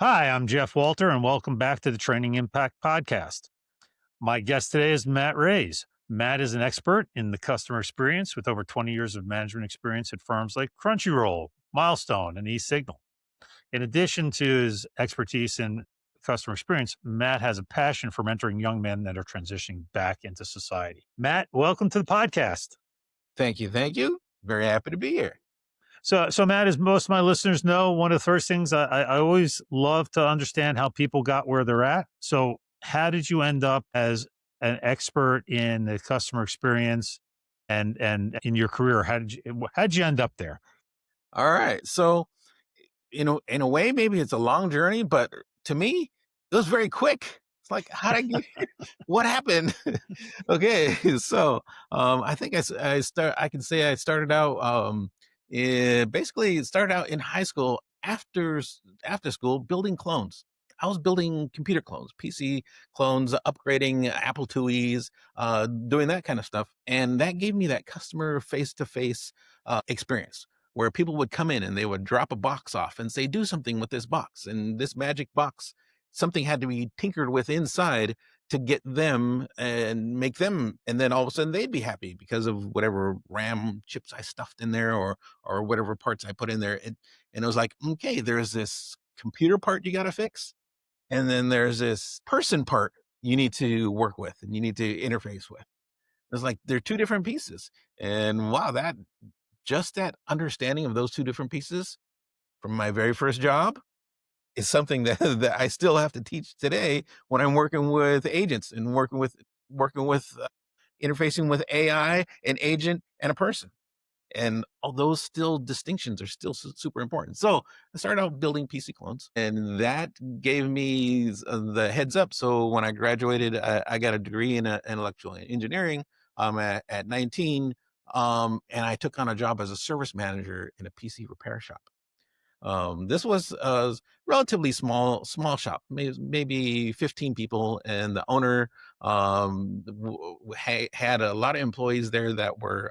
Hi, I'm Jeff Walter, and welcome back to the Training Impact Podcast. My guest today is Matt Reyes. Matt is an expert in the customer experience with over 20 years of management experience at firms like Crunchyroll, Milestone, and eSignal. In addition to his expertise in customer experience, Matt has a passion for mentoring young men that are transitioning back into society. Matt, welcome to the podcast. Thank you. Thank you. Very happy to be here. So Matt, as most of my listeners know, one of the first things I always love to understand how people got where they're at. So, how did you end up as an expert in the customer experience and in your career? How did you end up there? All right. So, in a way, maybe it's a long journey, but to me, it was very quick. It's like, how did I get here? What happened? Okay. So, I think I can say I started out, basically it started out in high school after school building clones. I was building computer clones, PC clones, upgrading Apple IIes, doing that kind of stuff. And that gave me that customer face to face experience where people would come in and they would drop a box off and say, do something with this box. And this magic box, something had to be tinkered with inside to get them and make them. And then all of a sudden they'd be happy because of whatever RAM chips I stuffed in there or whatever parts I put in there. And it was like, okay, there's this computer part you got to fix. And then there's this person part you need to work with and you need to interface with. It's like they're two different pieces. And wow, that understanding of those two different pieces from my very first job is something that, that I still have to teach today when I'm working with agents and working with interfacing with AI, an agent, and a person. And all those still distinctions are still super important. So I started out building PC clones, and that gave me the heads up. So when I graduated, I got a degree in electrical engineering at 19, and I took on a job as a service manager in a PC repair shop. This was a relatively small shop, maybe 15 people, and the owner had a lot of employees there that were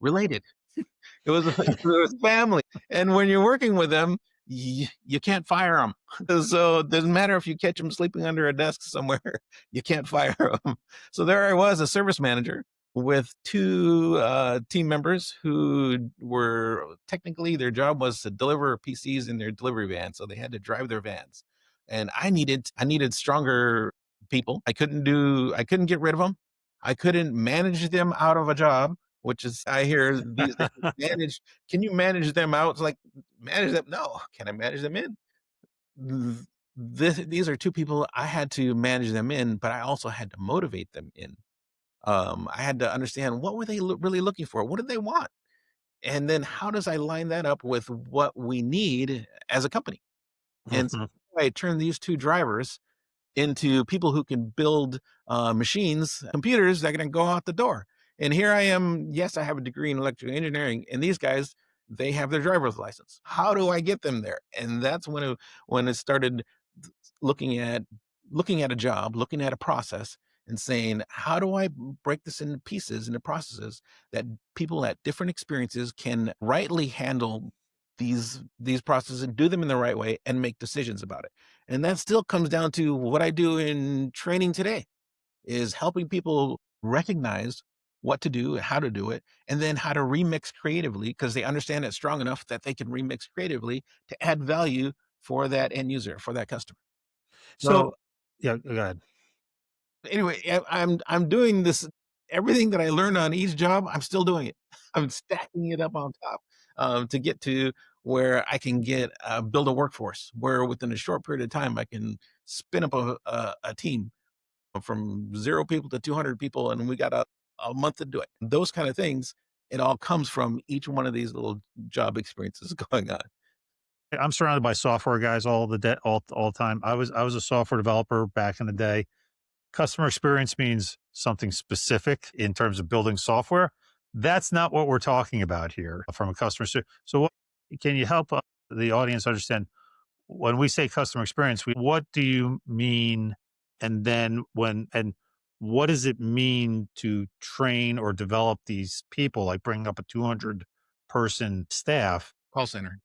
related. It was family, and when you're working with them, you can't fire them. So it doesn't matter if you catch them sleeping under a desk somewhere, you can't fire them. So there I was, a service manager with two team members who were technically their job was to deliver PCs in their delivery van, so they had to drive their vans. And I needed stronger people. I couldn't get rid of them. I couldn't manage them out of a job, which is I hear these days manage. Can you manage them out? It's like manage them. No, can I manage them in? These are two people I had to manage them in, but I also had to motivate them in. I had to understand what were they really looking for? What did they want? And then how does I line that up with what we need as a company? And so Mhm. I turn these two drivers into people who can build machines, computers that can go out the door. And here I am. Yes, I have a degree in electrical engineering, and these guys, they have their driver's license. How do I get them there? And that's when it started looking at looking at a job, looking at a process, and saying, how do I break this into pieces, into processes that people at different experiences can rightly handle these processes and do them in the right way and make decisions about it. And that still comes down to what I do in training today is helping people recognize what to do, how to do it, and then how to remix creatively because they understand it strong enough that they can remix creatively to add value for that end user, for that customer. So, So yeah, go ahead. anyway, I'm doing this. Everything that I learned on each job, I'm still doing it. I'm stacking it up on top to get to where I can get build a workforce where within a short period of time I can spin up a team from 0 people to 200 people, and we got a month to do it. Those kind of things. It all comes from each one of these little job experiences going on. I'm surrounded by software guys all the time. I was a software developer back in the day. Customer experience means something specific in terms of building software. That's not what we're talking about here from a So, can you help the audience understand when we say customer experience? What do you mean? And then what does it mean to train or develop these people? Like bringing up a 200 person staff Call center.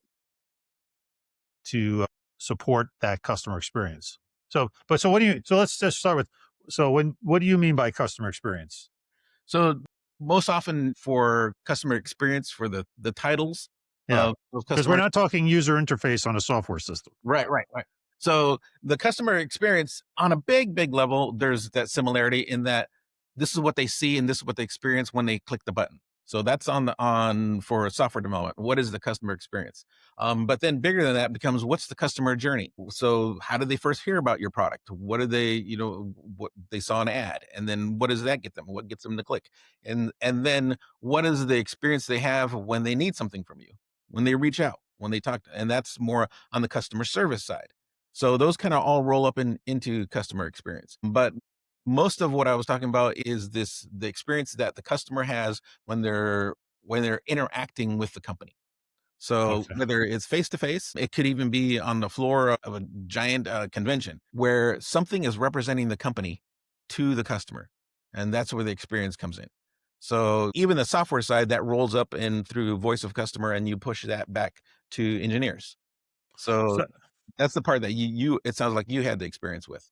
to support that customer experience. So what do you? So let's just start with. So what do you mean by customer experience? So most often for customer experience, for the titles Yeah, of those because we're customers. not talking user interface on a software system. Right, right, right. So the customer experience on a big, big level, there's that similarity in that this is what they see and this is what they experience when they click the button. So that's on for software development. What is the customer experience? But then bigger than that becomes what's the customer journey? So how did they first hear about your product? What did they, what they saw an ad, and then what does that get them? What gets them to click? And then what is the experience they have when they need something from you? When they reach out, when they talk, and that's more on the customer service side. So those kind of all roll up into customer experience. But most of what I was talking about is the experience that the customer has when they're interacting with the company. So Okay. whether it's face to face, it could even be on the floor of a giant convention where something is representing the company to the customer. And that's where the experience comes in. So even the software side that rolls up in through voice of customer and you push that back to engineers. So So that's the part that it sounds like you had the experience with.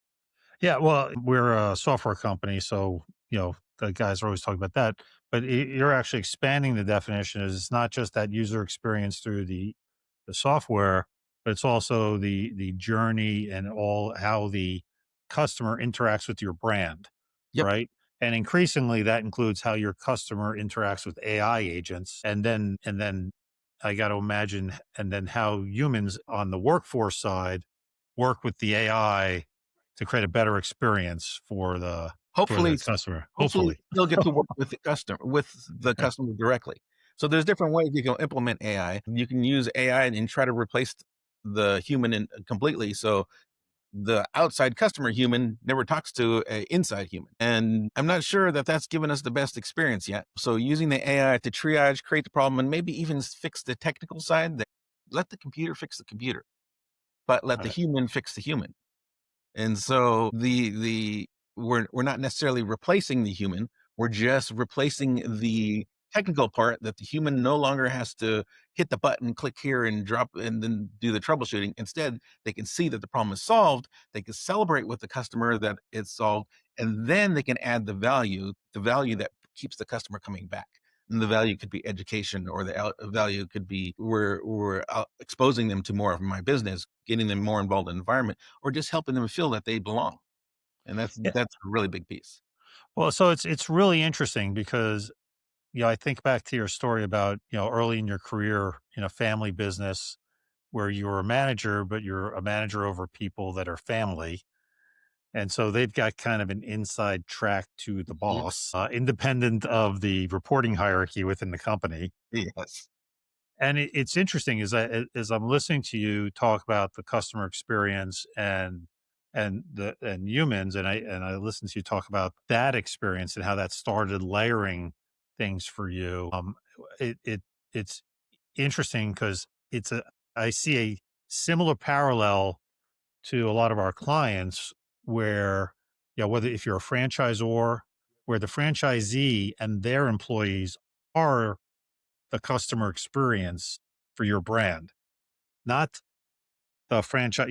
yeah, well, we're a software company, so the guys are always talking about that. But you're actually expanding the definition. Is it's not just that user experience through the software, but it's also the journey and all how the customer interacts with your brand, Yep. right? And increasingly, that includes how your customer interacts with AI agents, and then I got to imagine, and then how humans on the workforce side work with the AI to create a better experience for the Hopefully customer, hopefully hopefully. they'll get to work with the customer directly. So there's different ways you can implement AI. You can use AI and try to replace the human completely. So the outside customer human never talks to a inside human. And I'm not sure that that's given us the best experience yet. So using the AI to triage, create the problem, and maybe even fix the technical side, that let the computer fix the computer, but let the Right. human fix the human. And so we're not necessarily replacing the human. We're just replacing the technical part that the human no longer has to hit the button, click here and drop and then do the troubleshooting. Instead, they can see that the problem is solved. They can celebrate with the customer that it's solved, and then they can add the value that keeps the customer coming back. And the value could be education, or the value could be we're exposing them to more of my business, getting them more involved in the environment, or just helping them feel that they belong. And Yeah. that's a really big piece. Well, so it's really interesting because I think back to your story about early in your career in a family business where you were a manager, but you're a manager over people that are family. And so they've got kind of an inside track to the Ye boss, independent of the reporting hierarchy within the company. yes. And it's interesting as I'm listening to you talk about the customer experience and humans, and I listen to you talk about that experience and how that started layering things for you. It's interesting because I see a similar parallel to a lot of our clients where whether if you're a franchisor, where the franchisee and their employees are the customer experience for your brand, not the franchise,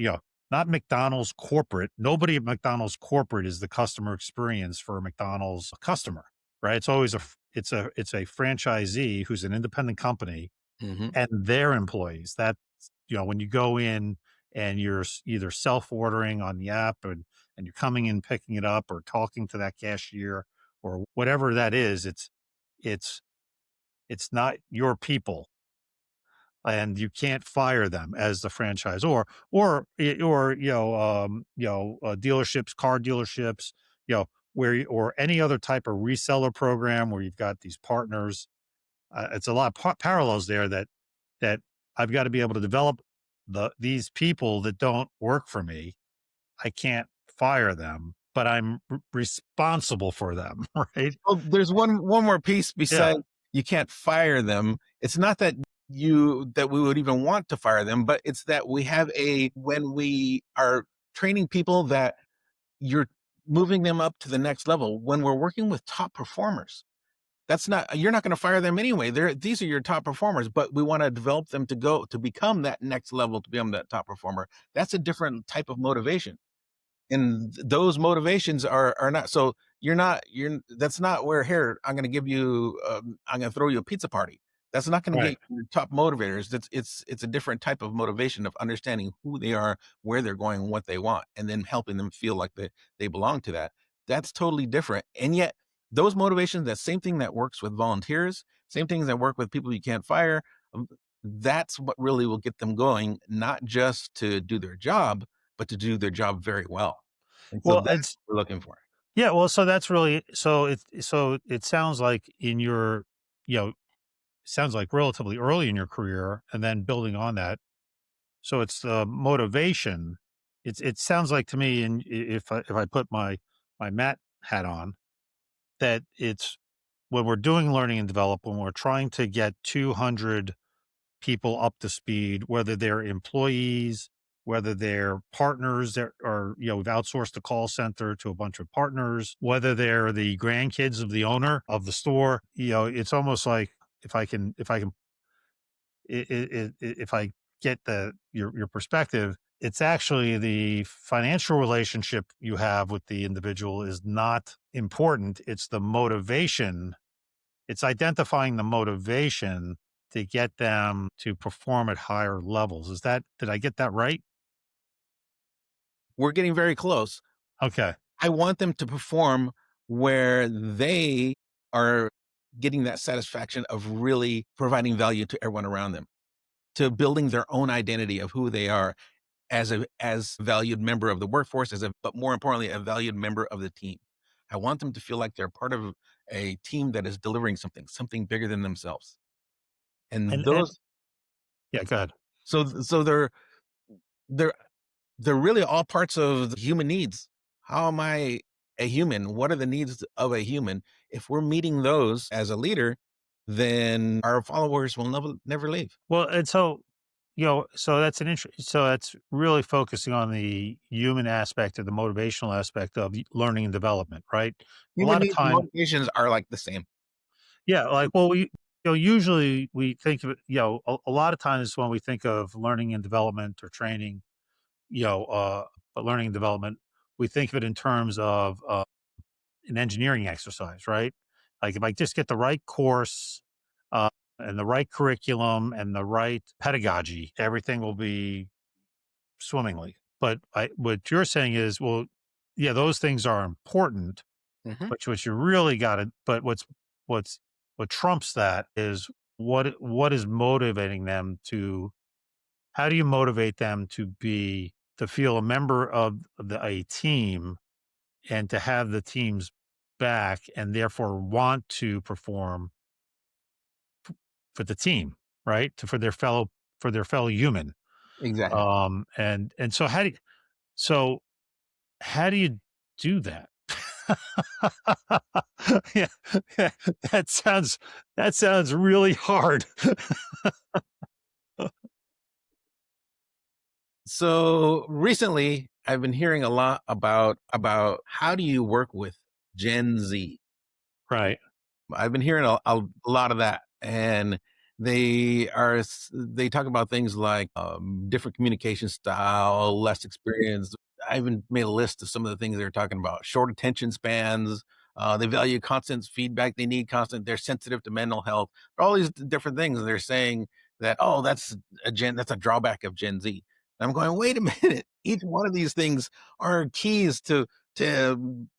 not McDonald's corporate. Nobody at McDonald's corporate is the customer experience for a McDonald's customer, right? It's always it's a franchisee who's an independent company Mhm. and their employees. That when you go in and you're either self-ordering on the app and you're coming in picking it up or talking to that cashier or whatever that is, it's it's not your people and you can't fire them as the franchisor or dealerships, car dealerships, or any other type of reseller program where you've got these partners. It's a lot of parallels there that I've got to be able to develop these people that don't work for me. I can't fire them, but I'm responsible for them, right? Well, there's one more piece Yeah. besides you can't fire them. It's not that we would even want to fire them, but it's that we have a when we are training people that you're moving them up to the next level, when we're working with top performers, That's not you're not gonna fire them anyway. These are your top performers, but we wanna develop them to go to become that next level, to become that top performer. That's a different type of motivation. And those motivations are not so you're that's not where, "Here, I'm gonna give you, I'm gonna throw you a pizza party." That's not gonna Right. get your top motivators. It's a different type of motivation of understanding who they are, where they're going, and what they want, and then helping them feel like they belong to that. That's totally different, and yet those motivations, that same thing that works with volunteers, same things that work with people you can't fire, um, that's what really will get them going, not just to do their job, but to do their job very well. And so Well, that's it's what we're looking for. yeah. Well, so that's really so it sounds like in your you know sounds like relatively early in your career, and then building on that. So it's the motivation. It sounds like to me, and if I put my Matt hat on, that it's when we're doing learning and develop, when we're trying to get 200 people up to speed, whether they're employees, whether they're partners that are, we've outsourced the call center to a bunch of partners, whether they're the grandkids of the owner of the store, it's almost like if I can, if I get your perspective, it's actually the financial relationship you have with the individual is not important. It's the motivation, it's identifying the motivation to get them to perform at higher levels. Did I get that right? We're getting very close. Okay. I want them to perform where they are getting that satisfaction of really providing value to everyone around them, to building their own identity of who they are as a valued member of the workforce, but more importantly, a valued member of the team. I want them to feel like they're part of a team that is delivering something bigger than themselves. And And those yeah, go ahead. so they're they're really all parts of the human needs. How am I a human? What are the needs of a human? If we're meeting those as a leader, then our followers will never leave. Well, and so, so that's so that's really focusing on the human aspect or the motivational aspect of learning and development, right? A Human lot of needs and time, motivations are like the same. yeah, like, well, usually we think of it, a lot of times when we think of learning and development or training, you know, uh, learning and development, we think of it in terms of an engineering exercise, right? Like if I just get the right course uh, and the right curriculum and the right pedagogy, everything will be swimmingly. But what you're saying is, well, yeah, those things are important, Mhm. but what you really got to, but what's what trumps that is what is motivating them to. How do you motivate them to feel a member of a team and to have the team's back and therefore want to perform for the team, right? For their fellow human. Exactly. And so so how do you do that? Yeah, yeah, that sounds really hard. So recently, I've been hearing a lot about how do you work with Gen Z. Right. I've been hearing a lot of that, and they talk about things like different communication style, less experience. I even made a list of some of the things they're talking about: short attention spans. They value constant feedback. They need constant. They're sensitive to mental health. All these different things. They're saying that that's a drawback of Gen Z. And I'm going, wait a minute. Each one of these things are keys to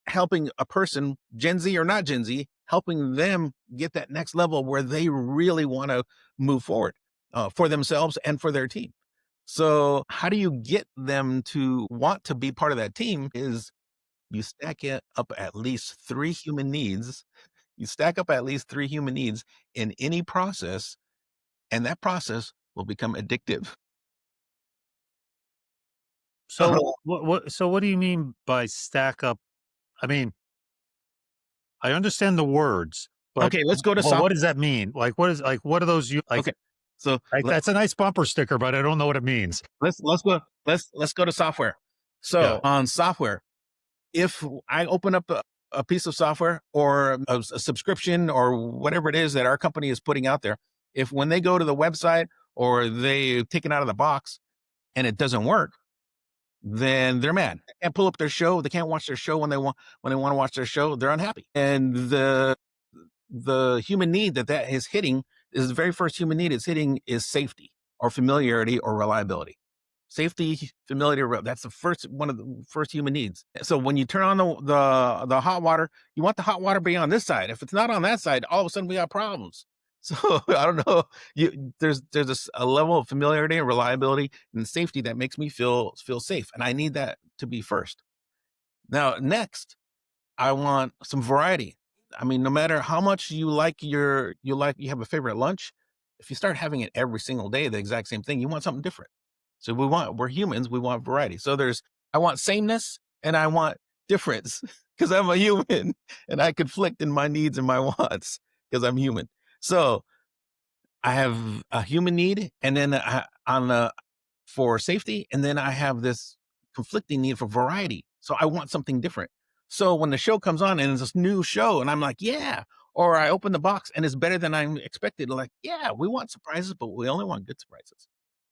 helping a person, Gen Z or not Gen Z, helping them get that next level where they really want to move forward for themselves and for their team. So, how do you get them to want to be part of that team? Is you stack it up at least three human needs. You stack up at least three human needs in any process, and that process will become addictive. So what do you mean by stack up? I mean, I understand the words, but Okay, let's go to what software. does that mean? What are those you Okay, so like that's a nice bumper sticker, but I don't know what it means. let's go to software. Yeah. So on software, if I open up a piece of software or a subscription or whatever it is that our company is putting out there, if when they go to the website or they take it out of the box and it doesn't work, then they're mad. They can't pull up their show. They can't watch their show when they want to watch their show. They're unhappy. And the human need that is hitting is the very first human need it's hitting is safety or familiarity or reliability. Safety, familiarity, that's the first one of the first human needs. So when you turn on the hot water, you want the hot water to be on this side. If it's not on that side, all of a sudden we got problems. So I don't know. There's a level of familiarity and reliability and safety that makes me feel safe, and I need that to be first. Now, next, I want some variety. I mean, no matter how much you have a favorite lunch, if you start having it every single day, the exact same thing, you want something different. So we're humans, we want variety. So I want sameness and I want difference because I'm a human and I conflict in my needs and my wants because I'm human. So I have a human need and then for safety, and then I have this conflicting need for variety. So I want something different. So when the show comes on and it's this new show, and I'm like, yeah, or I open the box and it's better than I expected, like, yeah, we want surprises, but we only want good surprises.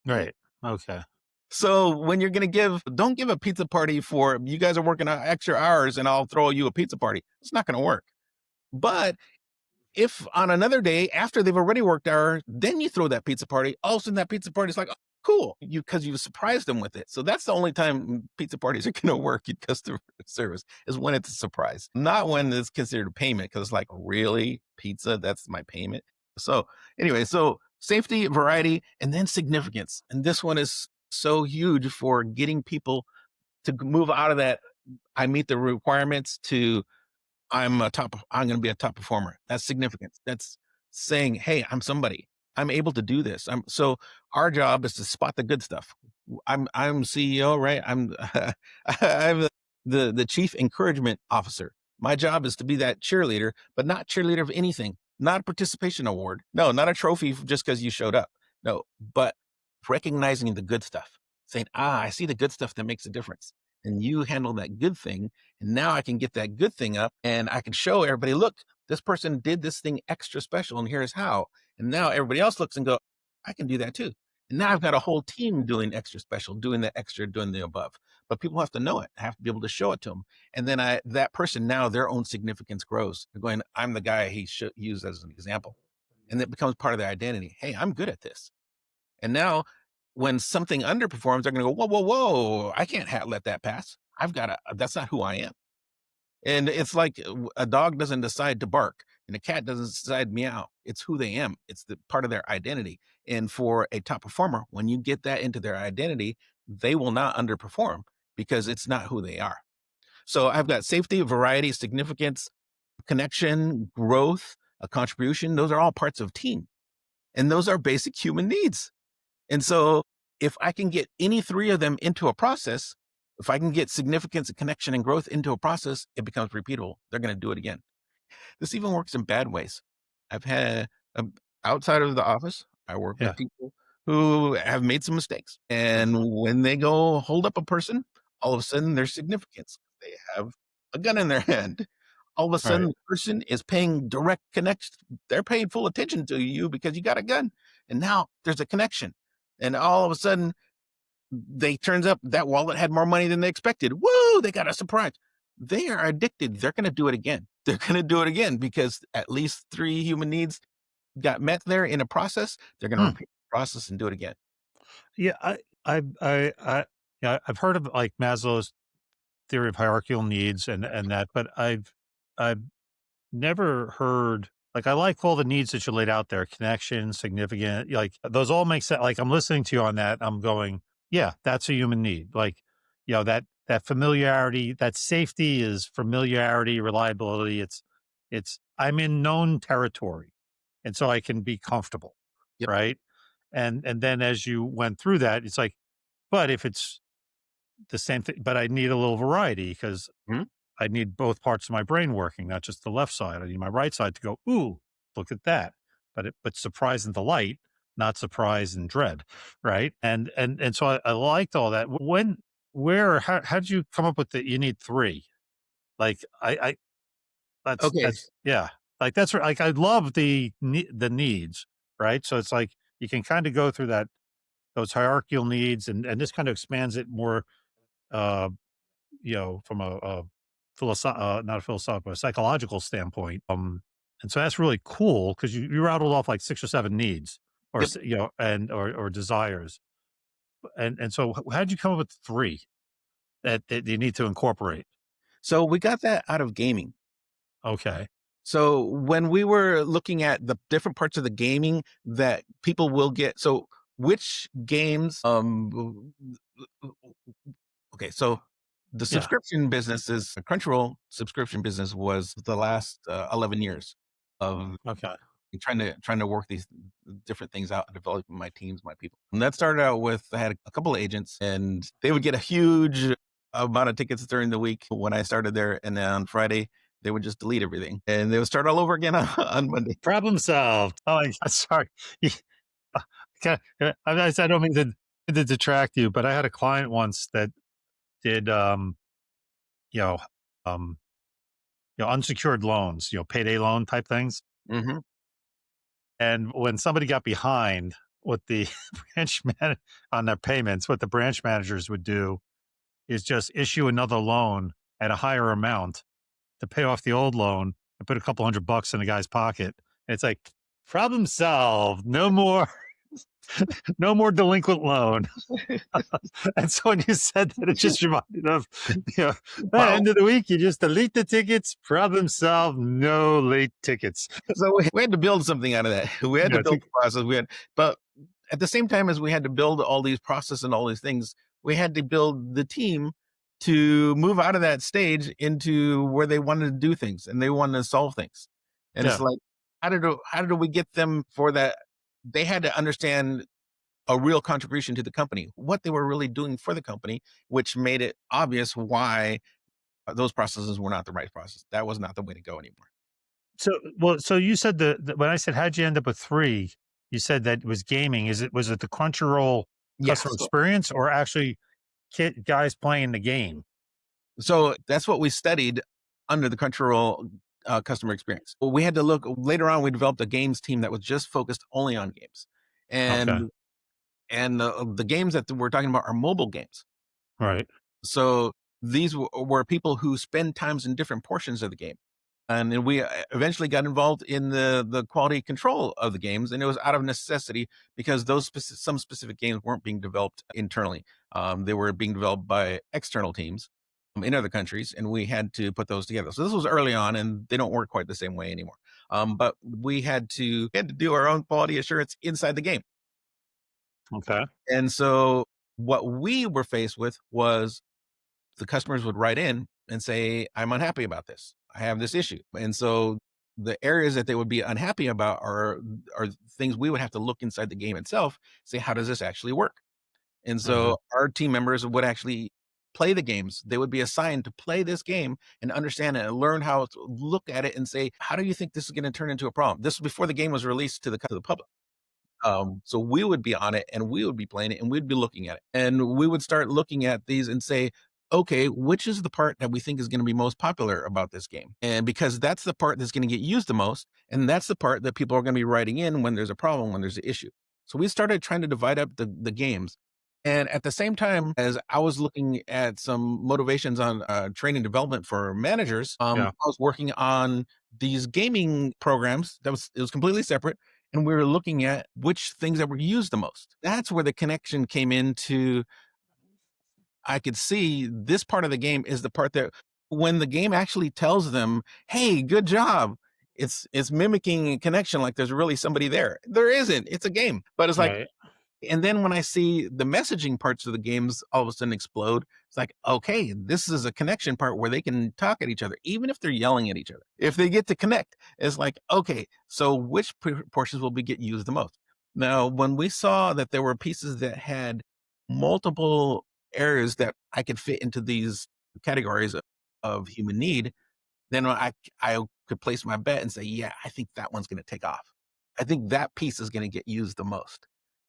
Right. Okay. So when you're gonna don't give a pizza party for you guys are working extra hours and I'll throw you a pizza party. It's not gonna work. But if on another day after they've already worked hours, then you throw that pizza party, all of a sudden that pizza party is like, oh, cool, because you surprised them with it. So that's the only time pizza parties are going to work in customer service is when it's a surprise, not when it's considered a payment. Because it's like, really, pizza? That's my payment. So anyway, so safety, variety, and then significance. And this one is so huge for getting people to move out of that. I meet the requirements to I'm going to be a top performer. That's significance. That's saying, hey, I'm somebody. I'm able to do this. So our job is to spot the good stuff. I'm CEO, right? I'm the chief encouragement officer. My job is to be that cheerleader, but not cheerleader of anything, not a participation award. No, not a trophy just because you showed up. No, but recognizing the good stuff, saying, I see the good stuff that makes a difference. And you handle that good thing. And now I can get that good thing up and I can show everybody, look, this person did this thing extra special and here's how. And now everybody else looks and go, I can do that too. And now I've got a whole team doing extra special, doing the extra, doing the above. But people have to know it, have to be able to show it to them. And then that person now, their own significance grows. They're going, I'm the guy he should use as an example. And that becomes part of their identity. Hey, I'm good at this. And now when something underperforms, they're going to go, whoa, whoa, whoa, I can't let that pass. That's not who I am. And it's like a dog doesn't decide to bark and a cat doesn't decide meow. It's who they am. It's the part of their identity. And for a top performer, when you get that into their identity, they will not underperform because it's not who they are. So I've got safety, variety, significance, connection, growth, a contribution. Those are all parts of team. And those are basic human needs. And so if I can get any three of them into a process, if I can get significance and connection and growth into a process, it becomes repeatable. They're going to do it again. This even works in bad ways. I've had outside of the office, I work Yeah. with people who have made some mistakes. And when they go hold up a person, all of a sudden there's significance. They have a gun in their hand. All of a sudden, Right. the person is paying direct connection. They're paying full attention to you because you got a gun. And now there's a connection. And all of a sudden, they turns up that wallet had more money than they expected. Woo! They got a surprise. They are addicted. They're going to do it again. They're going to do it again because at least three human needs got met there in a process. They're going to Hmm. repeat the process and do it again. Yeah. Yeah, I've heard of like Maslow's theory of hierarchical needs and that, but I've never heard like I like all the needs that you laid out there, connection, significant, like those all make sense. Like I'm listening to you on that. I'm going, yeah, that's a human need. Like, that familiarity, that safety is familiarity, reliability. It's I'm in known territory. And so I can be comfortable. Yep. Right. And then as you went through that, it's like, but if it's the same thing, but I need a little variety because Mhm. I need both parts of my brain working, not just the left side. I need my right side to go, "Ooh, look at that." But surprise and delight, not surprise and dread, right? And so I liked all that. When, where, how did you come up with that you need 3? Like, Okay. that's yeah. Like, that's like, I love the needs, right? So it's like, you can kinda go through those hierarchical needs, and this kind of expands it more, uh, from not a philosophical, but a psychological standpoint. And so that's really cool because you rattled off like 6 or 7 needs, or Yep. or desires. And so how'd you come up with 3 that you need to incorporate? So we got that out of gaming. Okay. So when we were looking at the different parts of the gaming that people will get, so which games, okay, so the Yeah. subscription business is Crunchyroll subscription business was the last 11 years of Okay. trying to work these different things out and developing my teams, my people. And that started out with I had a couple of agents, and they would get a huge amount of tickets during the week when I started there, and then on Friday they would just delete everything, and they would start all over again on Monday. Problem solved. Oh, sorry. I don't mean to detract you, but I had a client once that did, you know, um, unsecured loans, payday loan type things. Hmm. And when somebody got behind with the on their payments, what the branch managers would do is just issue another loan at a higher amount to pay off the old loan and put a couple $100 in the guy's pocket. And it's like, problem solved. No more, no more delinquent loan. And so when you said that, it just reminded of, you know, at the Wow. end of the week, you just delete the tickets, problem solved, no late tickets. So we had to build something out of that. We had to Yeah, build the process. But at the same time as we had to build all these process and all these things, we had to build the team to move out of that stage into where they wanted to do things and they wanted to solve things. And it's yeah, like, how did we get them for that? They had to understand a real contribution to the company, what they were really doing for the company, which made it obvious why those processes were not the right process. That was not the way to go anymore. so you said when I said, how'd you end up with 3, you said that it was gaming. Was it the Crunchyroll Yeah. customer experience, or actually guys playing the game? So that's what we studied under the Crunchyroll customer experience. Well, we had to look later on. We developed a games team that was just focused only on games, Okay. and the games that we're talking about are mobile games. Right. So these were people who spend times in different portions of the game. And then we eventually got involved in the quality control of the games, and it was out of necessity because some specific games weren't being developed internally. They were being developed by external teams in other countries, and we had to put those together. So this was early on, and they don't work quite the same way anymore. But we had to do our own quality assurance inside the game, Okay. and so what we were faced with was the customers would write in and say, "I'm unhappy about this. I have this issue." And so the areas that they would be unhappy about are things we would have to look inside the game itself, say, how does this actually work? And Mhm. so our team members would actually play the games. They would be assigned to play this game and understand it and learn how to look at it and say, how do you think this is going to turn into a problem? This was before the game was released to the public. So we would be on it and we would be playing it and we'd be looking at it. And we would start looking at these and say, okay, which is the part that we think is going to be most popular about this game? And because that's the part that's going to get used the most. And that's the part that people are going to be writing in when there's a problem, when there's an issue. So we started trying to divide up the games. And at the same time as I was looking at some motivations on training development for managers, Yeah. I was working on these gaming programs it was completely separate, and we were looking at which things that were used the most. That's where the connection came into. I could see this part of the game is the part that when the game actually tells them, "Hey, good job." It's mimicking a connection like there's really somebody there. There isn't. It's a game. But it's like, Right. and then when I see the messaging parts of the games all of a sudden explode, it's like, okay, this is a connection part where they can talk at each other, even if they're yelling at each other. If they get to connect, it's like, okay, so which portions will be get used the most? Now, when we saw that there were pieces that had multiple areas that I could fit into these categories of human need, then I could place my bet and say, yeah, I think that one's going to take off. I think that piece is going to get used the most.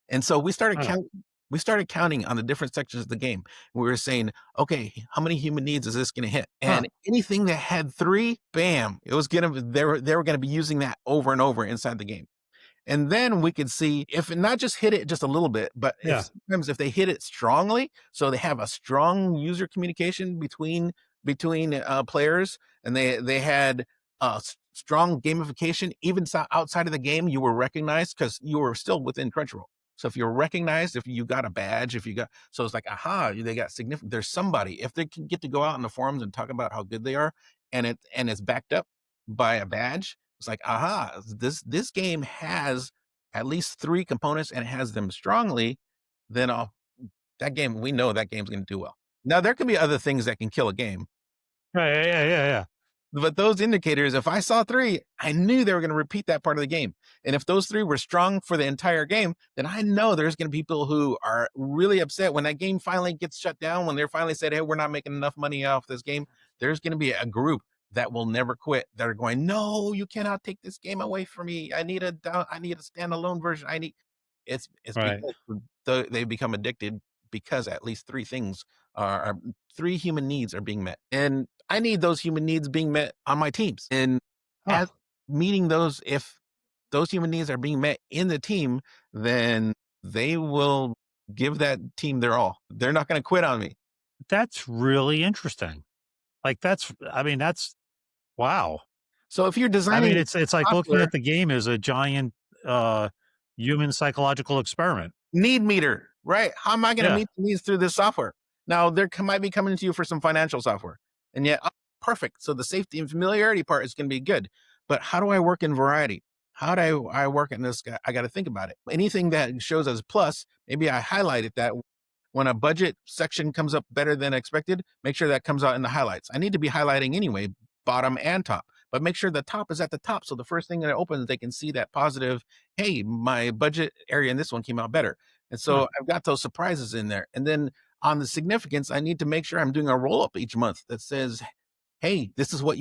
And so we started Huh. counting. We started counting on the different sections of the game. We were saying, okay, how many human needs is this going to hit? Huh. And anything that had three, bam, it was gonna they were going to be using that over and over inside the game. And then we could see if it not just hit it just a little bit, but if Yeah. sometimes if they hit it strongly, so they have a strong user communication between players, and they had strong gamification, even outside of the game, you were recognized because you were still within Crunchyroll. So if you're recognized, if you got a badge, if you got, so it's like, aha, they got significant. There's somebody if they can get to go out in the forums and talk about how good they are, and it's backed up by a badge. It's like, aha, this game has at least three components and it has them strongly. Then that game, we know that game's going to do well. Now there can be other things that can kill a game, Right. Yeah. Yeah. Yeah. Yeah. but those indicators, if I saw three, I knew they were going to repeat that part of the game. And if those three were strong for the entire game, then I know there's going to be people who are really upset when that game finally gets shut down, when they're finally said, hey, we're not making enough money off this game. There's going to be a group that will never quit that are going, no, you cannot take this game away from me. I need a standalone version. It's Right. because they become addicted because at least three things are three human needs are being met. And I need those human needs being met on my teams. And Huh. as meeting those, if those human needs are being met in the team, then they will give that team their all. They're not going to quit on me. That's really interesting. Like I mean, that's wow. So if you're I mean, designing it's like looking software, at the game as a giant uh human psychological experiment. need meter, right? How am I going to Yeah. meet the needs through this software? Now, might be coming to you for some financial software, and yet, perfect. So the safety and familiarity part is going to be good. But how do I work in variety? How do I work in this? I got to think about it. Anything that shows as plus, maybe I highlight it that when a budget section comes up better than expected, make sure that comes out in the highlights. I need to be highlighting anyway, bottom and top, but make sure the top is at the top. So the first thing that opens, they can see that positive, hey, my budget area in this one came out better. And Huh. so I've got those surprises in there. And then on the significance, I need to make sure I'm doing a roll up each month that says, hey, this is what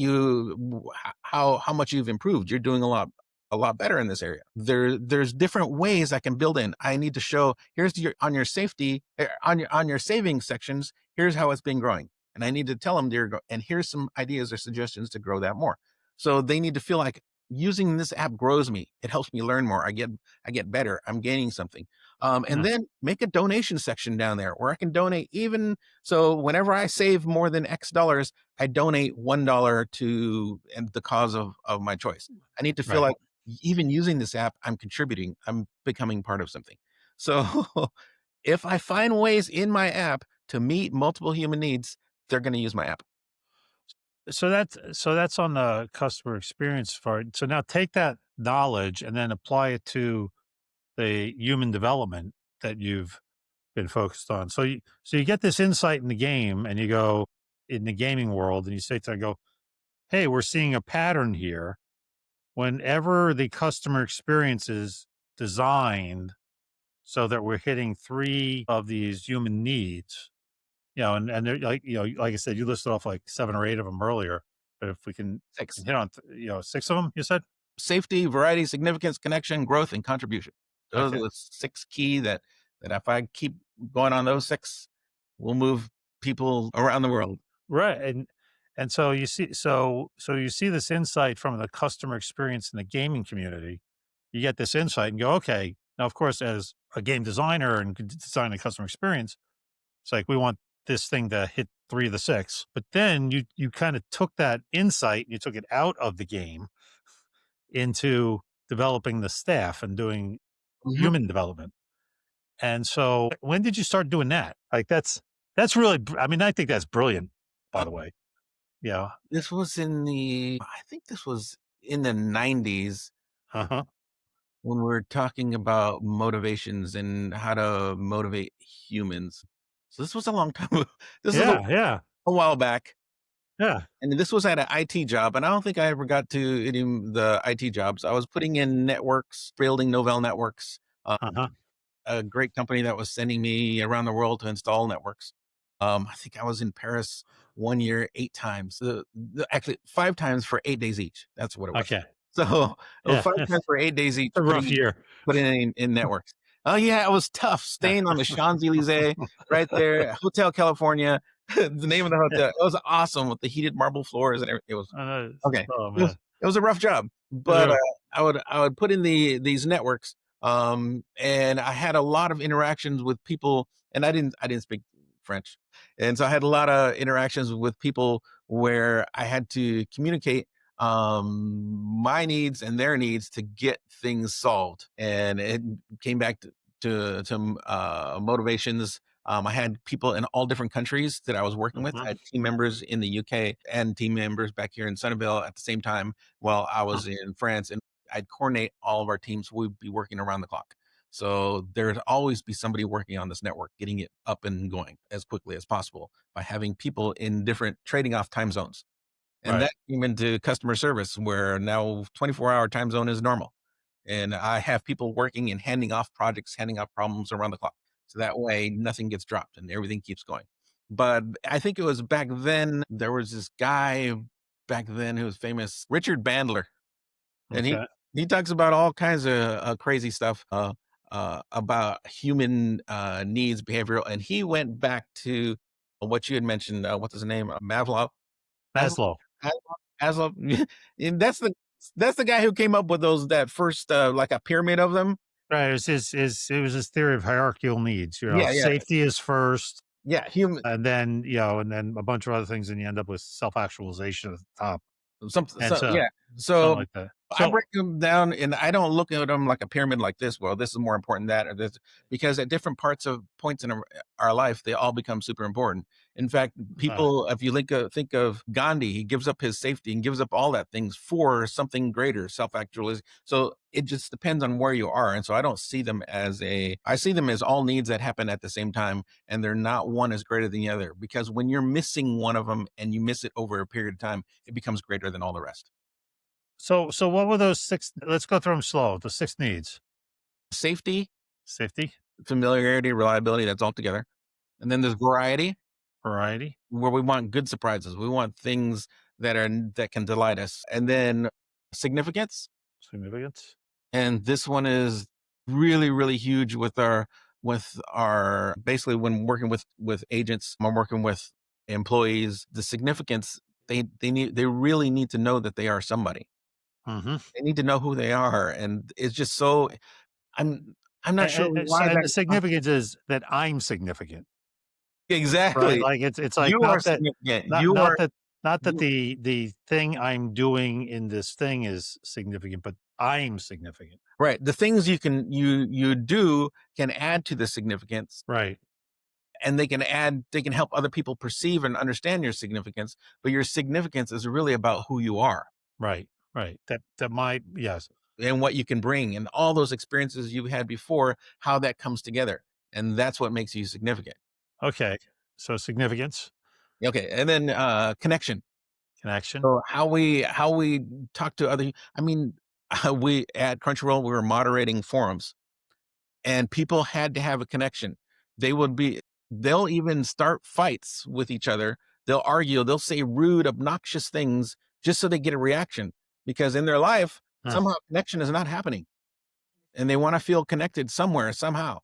how much you've improved. You're doing a lot better in this area. There's different ways I can build in. I need to show, here's your on your safety on your savings sections, here's how it's been growing. And I need to tell them and here's some ideas or suggestions to grow that more. So they need to feel like using this app grows me. It helps me learn more. I get better. I'm gaining something. And Huh. then make a donation section down there where I can donate, even so whenever I save more than X dollars, I donate $1 to the cause of my choice. I need to feel Right. like even using this app, I'm contributing. I'm becoming part of something. So if I find ways in my app to meet multiple human needs, they're going to use my app. So that's on the customer experience part. So now take that knowledge and then apply it to the human development that you've been focused on. So you get this insight in the game and you go in the gaming world and you say to them, go, hey, we're seeing a pattern here. Whenever the customer experience is designed so that we're hitting three of these human needs, and they're like, like I said, you listed off like 7 or 8 of them earlier, but if we can Six: hit on, 6 of them, you said? safety, variety, significance, connection, growth, and contribution. Those are Okay. the six key that if I keep going on those six, we'll move people around the world. Right. And so you see this insight from the customer experience in the gaming community. You get this insight and go, okay. Now, of course, as a game designer and design a customer experience, it's like we want this thing to hit 3 of the 6. But then you kind of took that insight and you took it out of the game into developing the staff and doing Mhm. human development. And so when did you start doing that? Like that's really I mean, I think that's brilliant, by Uh, the way. Yeah. this was I think this was in the 90s Uh-huh. when we were talking about motivations and how to motivate humans. So this was a long time. This was Yeah, yeah, a while back. yeah. And this was at an IT job, and I don't think I ever got to any of the IT jobs. I was putting in networks, building Novell networks, Uh-huh. a great company that was sending me around the world to install networks. I think I was in Paris one year, 8 times. Actually, 5 times for 8 days each. That's what it was. Okay. So, Yeah, 5 it's times for 8 days each, a rough year. putting in networks. Oh yeah, it was tough staying on the Champs-Élysées right there, Hotel California, the name of the hotel. It was awesome with the heated marble floors and everything. It was okay. Oh It was man. it was a rough job, but I would put in these networks, and I had a lot of interactions with people, and I didn't speak French, and so I had a lot of interactions with people where I had to communicate my needs and their needs to get things solved, and it came back to motivations. I had people in all different countries that I was working with. I Mhm. had team members in the UK and team members back here in Sunnyvale at the same time while I was in France, and I'd coordinate all of our teams. We'd be working around the clock. So there'd always be somebody working on this network, getting it up and going as quickly as possible by having people in different trading off time zones. And Right. that came into customer service where now 24-hour time zone is normal. And I have people working and handing off projects, handing off problems around the clock. So that way nothing gets dropped and everything keeps going. But I think it was back then, there was this guy back then who was famous, Richard Bandler. And he Okay. he talks about all kinds of crazy stuff about human needs, behavioral. And he went back to what you had mentioned. What's his name? Mavlov. Maslow? Maslow. Maslow? And that's the guy who came up with that first, like, a pyramid of them? Right. It was his theory of hierarchical needs. Yeah, yeah, Safety is first, yeah, human and then and then a bunch of other things, and you end up with self actualization at the top, and so yeah. something So, like that. I So break them down, and I don't look at them like a pyramid like this, well, this is more important than that or this, because at different points in our life, they all become super important. In fact, uh, people, if you think of Gandhi, he gives up his safety and gives up all that things for something greater, self-actualization. So, it just depends on where you are, and so I don't see them I see them as all needs that happen at the same time, and they're not one is greater than the other, because when you're missing one of them and you miss it over a period of time, it becomes greater than all the rest. so what were those six? Let's go through them slow. The six needs: Safety, safety, familiarity, reliability, that's all together. And then there's variety, variety, where we want good surprises. We want things that can delight us. And then significance, significance. and this one is really, really huge with our basically when working with agents, I'm working with employees, the significance, they really need to know that they are somebody. Hmm. They need to know who they are. And it's just so I'm I'm not sure why And that the significance is that I'm significant. Right, exactly. like, it's like You are significant. not You not are that not that you the thing I'm doing in this thing is significant, but I'm significant. right. The things you do can add to the significance, Right, and they can help other people perceive and understand your significance, but your significance is really about who you are right, right. That my yes. and what you can bring and all those experiences you've had before, how that comes together. And that's what makes you significant. Okay. So significance, Okay. And then connection. connection. So how we talk to other I mean, we at Crunchyroll, we were moderating forums and people had to have a connection. They would be they'll even start fights with each other. They'll argue, they'll say rude, obnoxious things just so they get a reaction because in their life, Huh, somehow connection is not happening and they want to feel connected somewhere, somehow.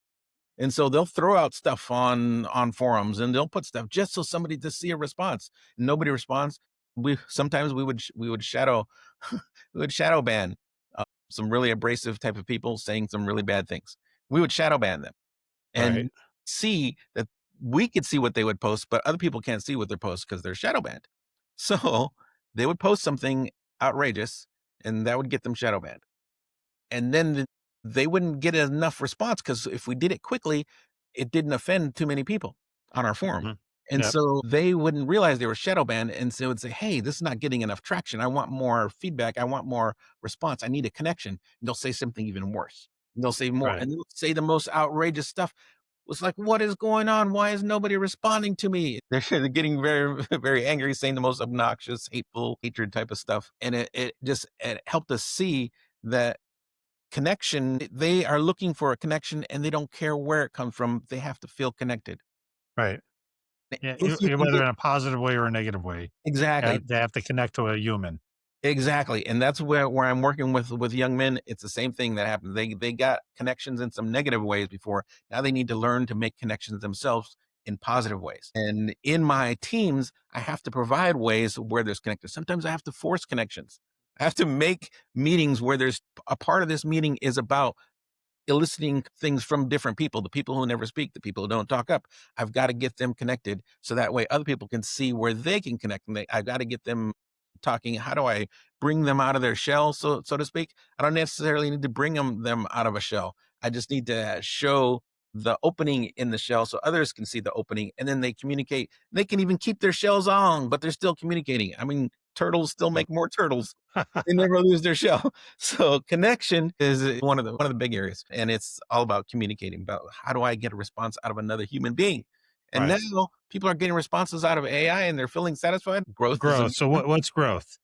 And so they'll throw out stuff on forums and they'll put stuff just so somebody to see a response. Nobody responds. We sometimes we would shadow we would shadow ban some really abrasive type of people saying some really bad things. We would shadow ban them right, and see that we could see what they would post, but other people can't see what they're post because they're shadow banned. So they would post something outrageous and that would get them shadow banned. And then they wouldn't get enough response because if we did it quickly, it didn't offend too many people on our forum. mhm. And Yep, so they wouldn't realize they were shadow banned. And so they would say, hey, this is not getting enough traction. I want more feedback. I want more response. I need a connection. And they'll say something even worse. And they'll say more right, and they'll say the most outrageous stuff. It's like, what is going on? Why is nobody responding to me? They're getting very, very angry, saying the most obnoxious, hateful, hatred type of stuff. And it helped us see that connection, they are looking for a connection and they don't care where it comes from. They have to feel connected. right. Yeah, If you can whether get in a positive way or a negative way, exactly. they have to connect to a human. Exactly, and that's where I'm working with young men. It's the same thing that happened. They got connections in some negative ways before. Now they need to learn to make connections themselves in positive ways. And in my teams, I have to provide ways where there's connections. Sometimes I have to force connections. I have to make meetings where there's a part of this meeting is about eliciting things from different people, the people who never speak, the people who don't talk up. I've got to get them connected so that way other people can see where they can connect. And I've got to get them talking. How do I bring them out of their shell, so to speak? I don't necessarily need to bring them out of a shell. I just need to show the opening in the shell so others can see the opening and then they communicate. They can even keep their shells on, but they're still communicating. I mean, turtles still make more turtles. They never lose their shell. So connection is one of the big areas, and it's all about communicating about how do I get a response out of another human being. And Right. now people are getting responses out of AI and they're feeling satisfied. Growth is Growth. So what's growth?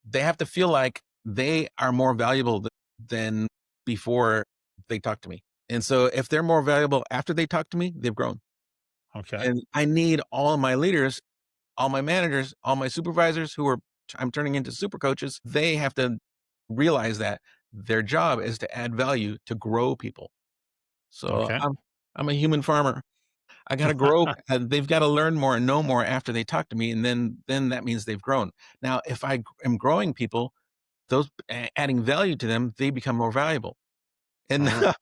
they have to feel like they are more valuable than before they talk to me. And so if they're more valuable after they talk to me, they've grown. Okay. And I need all of my leaders, all my managers, all my supervisors who are I'm turning into super coaches, they have to realize that their job is to add value to grow people. So Okay. I'm a human farmer. I got to grow. And they've got to learn more and know more after they talk to me, and then that means they've grown. Now, if I am growing people, those adding value to them, they become more valuable. And Oh, now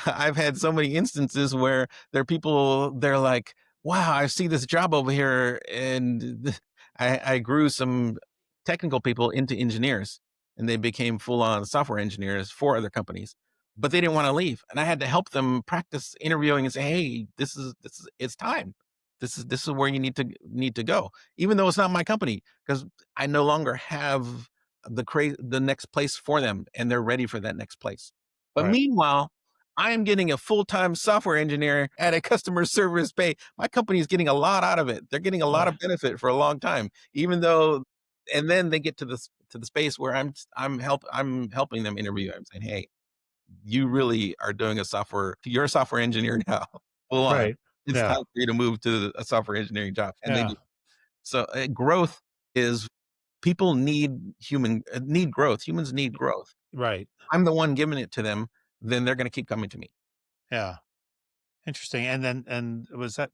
I've had so many instances where there are people, they're like, wow, I see this job over here. And I grew some technical people into engineers and they became full on software engineers for other companies, but they didn't want to leave. And I had to help them practice interviewing and say, hey, this is, it's time. This is where you need to go, even though it's not my company, because I no longer have the next place for them and they're ready for that next place. But right. meanwhile, I am getting a full-time software engineer at a customer service pay. My company is getting a lot out of it. They're getting a lot Uh, of benefit for a long time, even though and then they get to the space where I'm helping them interview. I'm saying, "Hey, you really are doing you're a software engineer now. Full on. right. It's Yeah. time for you to move to a software engineering job." And they Yeah. do. So, growth is people need growth. Humans need growth. Right. I'm the one giving it to them, then they're gonna keep coming to me. Yeah. Interesting. And was that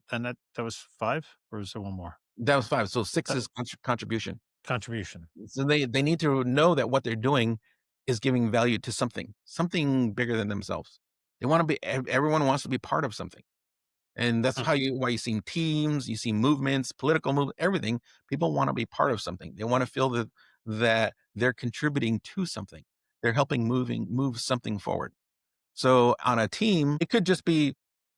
was five or was there one more? That was 5. So 6 Uh, is contribution. contribution. So they need to know that what they're doing is giving value to something bigger than themselves. They wanna be everyone wants to be part of something. And that's Huh. why you see teams, you see movements, political movement, everything. People wanna be part of something. They wanna feel that they're contributing to something. They're helping move something forward. So on a team, it could just be,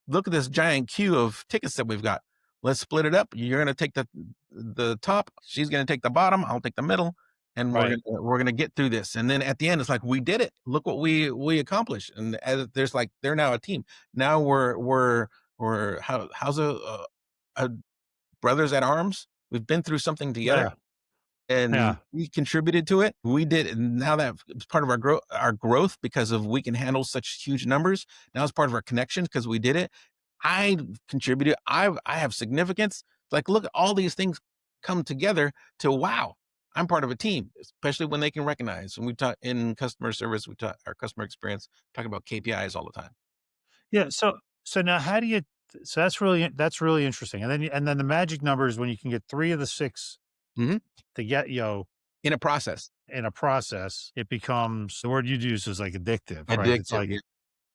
look at this giant queue of tickets that we've got. Let's split it up. You're going to take the top. She's going to take the bottom. I'll take the middle, and Right. we're gonna get through this. And then at the end, it's like we did it. Look what we accomplished. And there's like they're now a team. Now we're how's a brothers at arms. We've been through something together Yeah. and Yeah. we contributed to it. We did, and now that it's part of our growth because of we can handle such huge numbers. Now it's part of our connection because we did it. I contributed. I have significance. Like, look at all these things come together to wow. I'm part of a team, especially when they can recognize. And we talk in customer service, we talk our customer experience, talk about KPIs all the time. Yeah. So now how do you so that's really interesting. And then the magic number is when you can get three of the six Mhm. to get, In a process, in a process, it becomes the word you use is like addictive, right? It's addictive. like Yeah.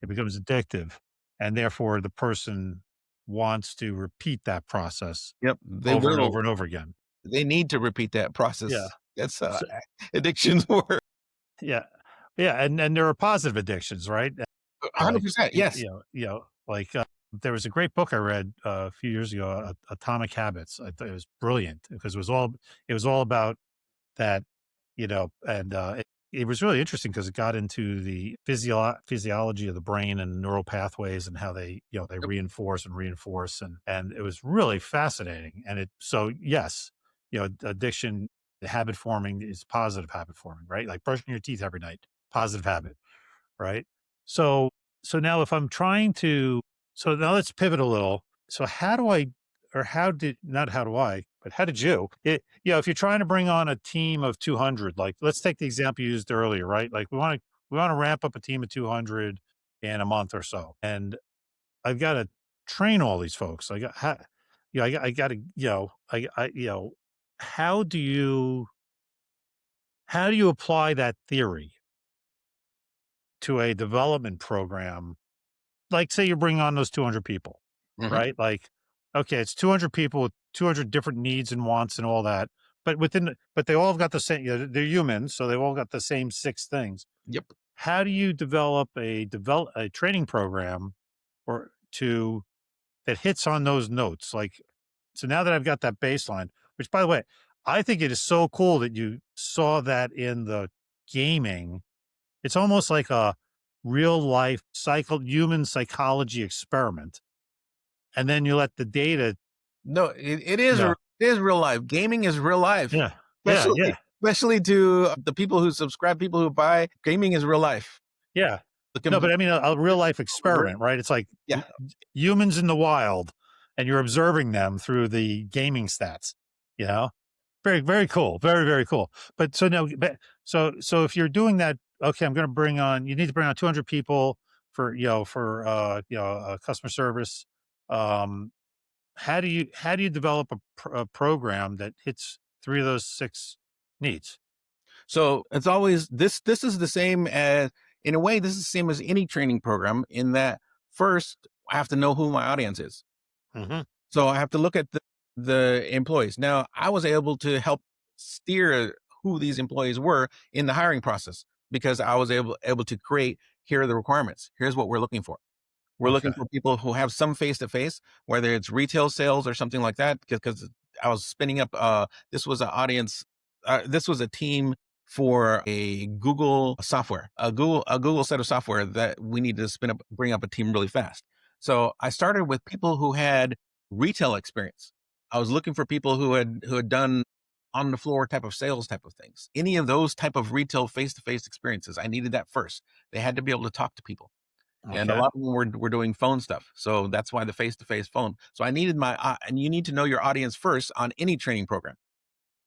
it becomes addictive. And therefore the person wants to repeat that process Yep. They over and over will. and over again. They need to repeat that Yeah. process. That's So, addictions work. yeah. Yeah. And there are positive addictions, right? Like, 100%. Yes. like, there was a great book I read a few years ago, Atomic Habits. I thought it was brilliant because it was all about that, and it was really interesting because it got into the physiology of the brain and neural pathways and how they Yep. reinforce and it was really fascinating. And so yes, addiction, habit forming is positive habit forming, right? Like brushing your teeth every night, positive habit, right? So so now if I'm trying to so now let's pivot a little. So how do I or how did not how do I, but how did you? If you're trying to bring on a team of 200, like let's take the example you used earlier, right? Like we want to ramp up a team of 200 in a month or so, and I've got to train all these folks. I got, how, I got to, how do you apply that theory to a development program? Like, say you bring on those 200 people, Mhm. right? Like, okay, it's 200 people with 200 different needs and wants and all that. But they all have got the same, they're humans. So they've all got the same six things. Yep. How do you develop a training program or that hits on those notes? Like, so now that I've got that baseline, which by the way, I think it is so cool that you saw that in the gaming. It's almost like a real life human psychology experiment. And then you let the data, No, it you is know, it is real life. Gaming is real life, yeah, yeah, especially yeah, especially to the people who subscribe, people who buy. Gaming is real life. yeah. The No, com- but I mean a real life experiment, right? It's like yeah. humans in the wild, and you're observing them through the gaming stats. You know, very, very cool, very, very cool. But so no, so if you're doing that, okay, I'm going to bring on. You need to bring on 200 people for customer service. Um, how do you develop a program that hits three of those six needs? So it's always this. This is the same as, in a way, this is the same as any training program. In that, first, I have to know who my audience is. Hmm. So I have to look at the employees. Now, I was able to help steer who these employees were in the hiring process because I was able to create, here are the requirements. Here's what we're looking for. We're Okay. looking for people who have some face to face, whether it's retail sales or something like that. Because I was spinning up. This was an audience. This was a team for a Google software, a Google set of software that we needed to bring up a team really fast. So I started with people who had retail experience. I was looking for people who had done on the floor type of sales type of things. Any of those type of retail face to face experiences, I needed that first. They had to be able to talk to people, and a Okay. lot of them were doing phone stuff. So that's why the face to face phone. So I needed and you need to know your audience first on any training program.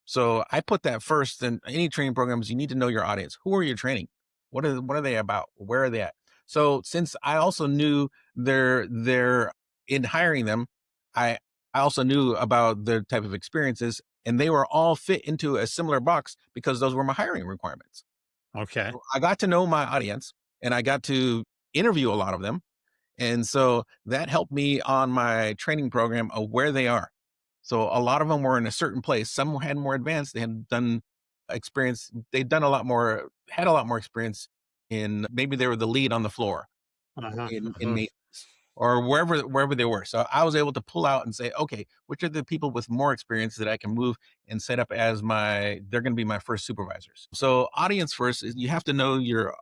So I put that first in any training programs. You need to know your audience. Who are you training? What are they about? Where are they at? So since I also knew their in hiring them, I I also knew about their type of experiences, and they were all fit into a similar box because those were my hiring requirements. Okay. So I got to know my audience, and I got to interview a lot of them, and so that helped me on my training program of where they are. So a lot of them were in a certain place. Some had more advanced. They had done experience. They'd done a lot more, had a lot more experience in, maybe they were the lead on the floor Uh-huh. in Uh-huh. maintenance or wherever they were. So I was able to pull out and say, okay, which are the people with more experience that I can move and set up as they're going to be my first supervisors. So audience first is, you have to know your